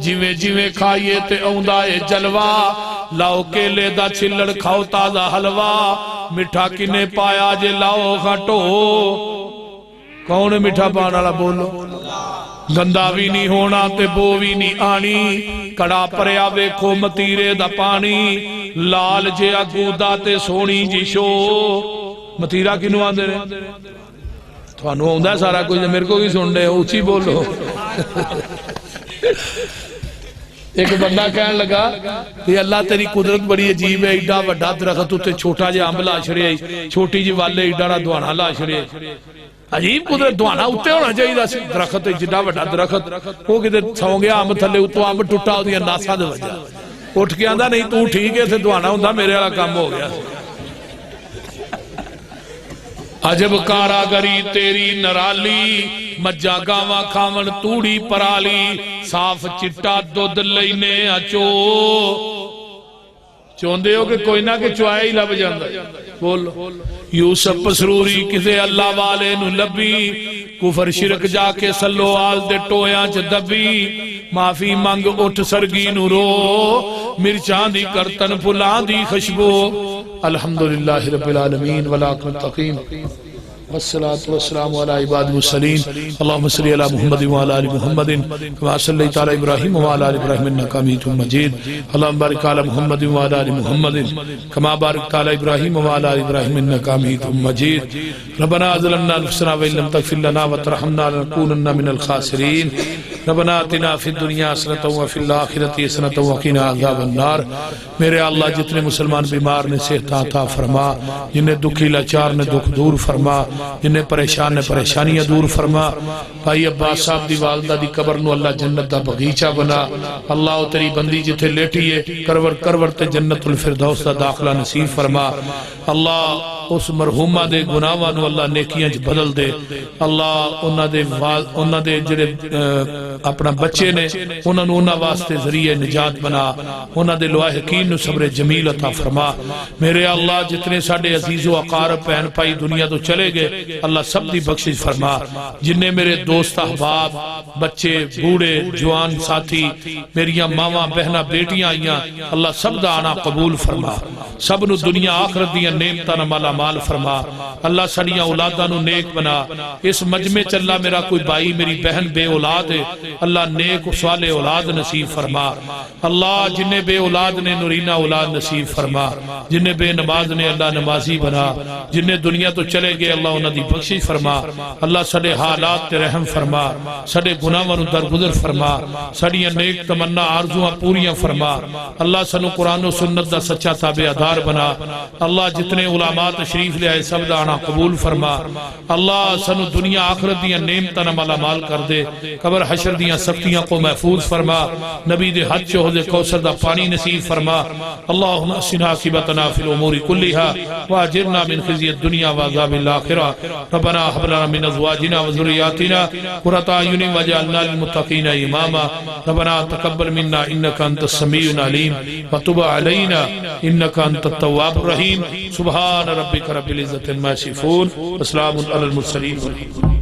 جیویں جیویں کھائیے تے اوندائے جلوہ لاؤ کیلے دا چھلڑ کھاؤ تازہ حلوہ مٹھا کنے پایا جے لاؤ گھٹو کون مٹھا پانا لا بولو گندہ بھی نہیں ہونا تے بو بھی نہیں آنی کڑا پریا ویکھو متیرے دا پانی لال جے اگودا تے سونی جی شو متیرہ کنو آندے رہے تھوانو ہوندہ ہے سارا کچھ میرے کو بھی سن رہے ہو اچھی بولو ایک بندہ کہنے لگا کہ اللہ تیری قدرت بڑی عجیب ہے، ایڈا وڈا درخت تے چھوٹا جہا امب لا چھڑیا، چھوٹی جی والے ایڈا را دوانا لا چھڑیا، عجیب قدرت، دوانا اتے ہونا چاہیے سی، درخت جڈا وڈا درخت، وہ کدھر سو گیا امب تھلے، اتوں امب ٹوٹا اودیاں ناساں دے وجہ، اٹھ کے آندا نہیں تو ٹھیک ہے، تے دوانا ہوندا میرے والا کام ہو گیا۔ عجب کاراگری تیری نرالی، مجھا گاواں کھاون توڑی پرالی، صاف چٹا دودھ لینے اچو، چوندے ہو کہ کوئی نہ کہ چوائے ہی لب جاندہ، بولو یوسف پسروری کسے اللہ والے نو لبی، کفر شرک جا کے سلو آل دے ٹویاں چ دبی، معافی مانگ اٹھ سرگی نو رو، مرچان دی کرتن پلان دی خشبو۔ الحمدللہ رب العالمین والعاقبۃ للمتقین والصلاة والسلام على عباد المرسلین اللہم صلی علی محمد وعلی آل محمد کما صلیت علی ابراہیم وعلی آل ابراہیم انک حمید مجید اللہم بارک علی محمد وعلی آل محمد کما بارکت علی ابراہیم وعلی آل ابراہیم انک حمید مجید ربنا ظلمنا انفسنا وان لم تغفر لنا وترحمنا لنکونن من الخاسرین ربنا آتنا فی الدنیا حسنۃ وفی الآخرۃ حسنۃ وقنا عذاب النار۔ میرے اللہ جتنے مسلمان بیمار نے صحت عطا فرما، جنہیں دکھی لاچار نے دکھ دور فرما، جنہیں پریشان نے پریشانیاں دور فرما۔ بھائی عباس صاحب دی والدہ دی قبر نو اللہ جنت دا بغیچہ بنا، اللہ تیری بندی جتھے لیٹی ہے کرور کرور تے جنت الفردوس دا داخلہ نصیب فرما۔ اللہ اس مرحومہ دے گناہاں نو اللہ نیکیاں چ بدل دے، اللہ انہاں دے جڑے اپنا بچے نے انہاں نو انہاں واسطے ذریعہ نجات بنا، انہاں دے لواحقین نو صبر جمیل عطا فرما۔ میرے اللہ جتنے ساڈے عزیز و اقارب بہن بھائی دنیا تو چلے گئے اللہ سب دی بخشش فرما، جنہیں میرے دوست احباب بچے بوڑھے جوان ساتھی میریاں ماواں بہناں بیٹیاں آئیاں اللہ سب دا آنا قبول فرما، سب نو دنیا آخرت دیاں نعمتاں نال مالا مال فرما، اللہ سڑیاں اولاداں نو نیک بنا۔ اس مجمع چ اللہ میرا کوئی بھائی میری بہن بے اولاد ہے اللہ نیک صالح اولاد نصیب فرما، اللہ جنہیں بے اولاد نے نورینہ اولاد نصیب فرما، جنہیں بے نماز نے اللہ نمازی بنا، جنہیں دنیا تو چلے گئے اللہ انہاں دی بخشش فرما، اللہ سڑے حالات تے رحم فرما، سڑے گناہاں نو درگزر فرما، سڑیاں نیک تمنا آرزواں پوریاں فرما، اللہ سنو قرآن و سنت دا سچا تابعدار بنا، اللہ جتنے علماء تشریف لے آئے سب دا آنا قبول فرما، اللہ سنو دنیا آخرت دیاں نعمتاں مالا مال کر دے، قبر حشر دیاں سختیاں کو محفوظ فرما، نبی دے حج حوض کوثر دا پانی نصیب فرما، اللہم احسن عاقبتنا فی الامور کلھا واجرنا من خزی الدنیا وعذاب الآخرہ، ربنا هب لنا من ازواجنا وذرياتنا قرة اعين واجعلنا للمتقين اماما، ربنا تقبل منا انك انت السميع العليم وتب علينا انك انت التواب الرحيم، سبحان ربك رب العزة عما يصفون وسلام على المرسلين۔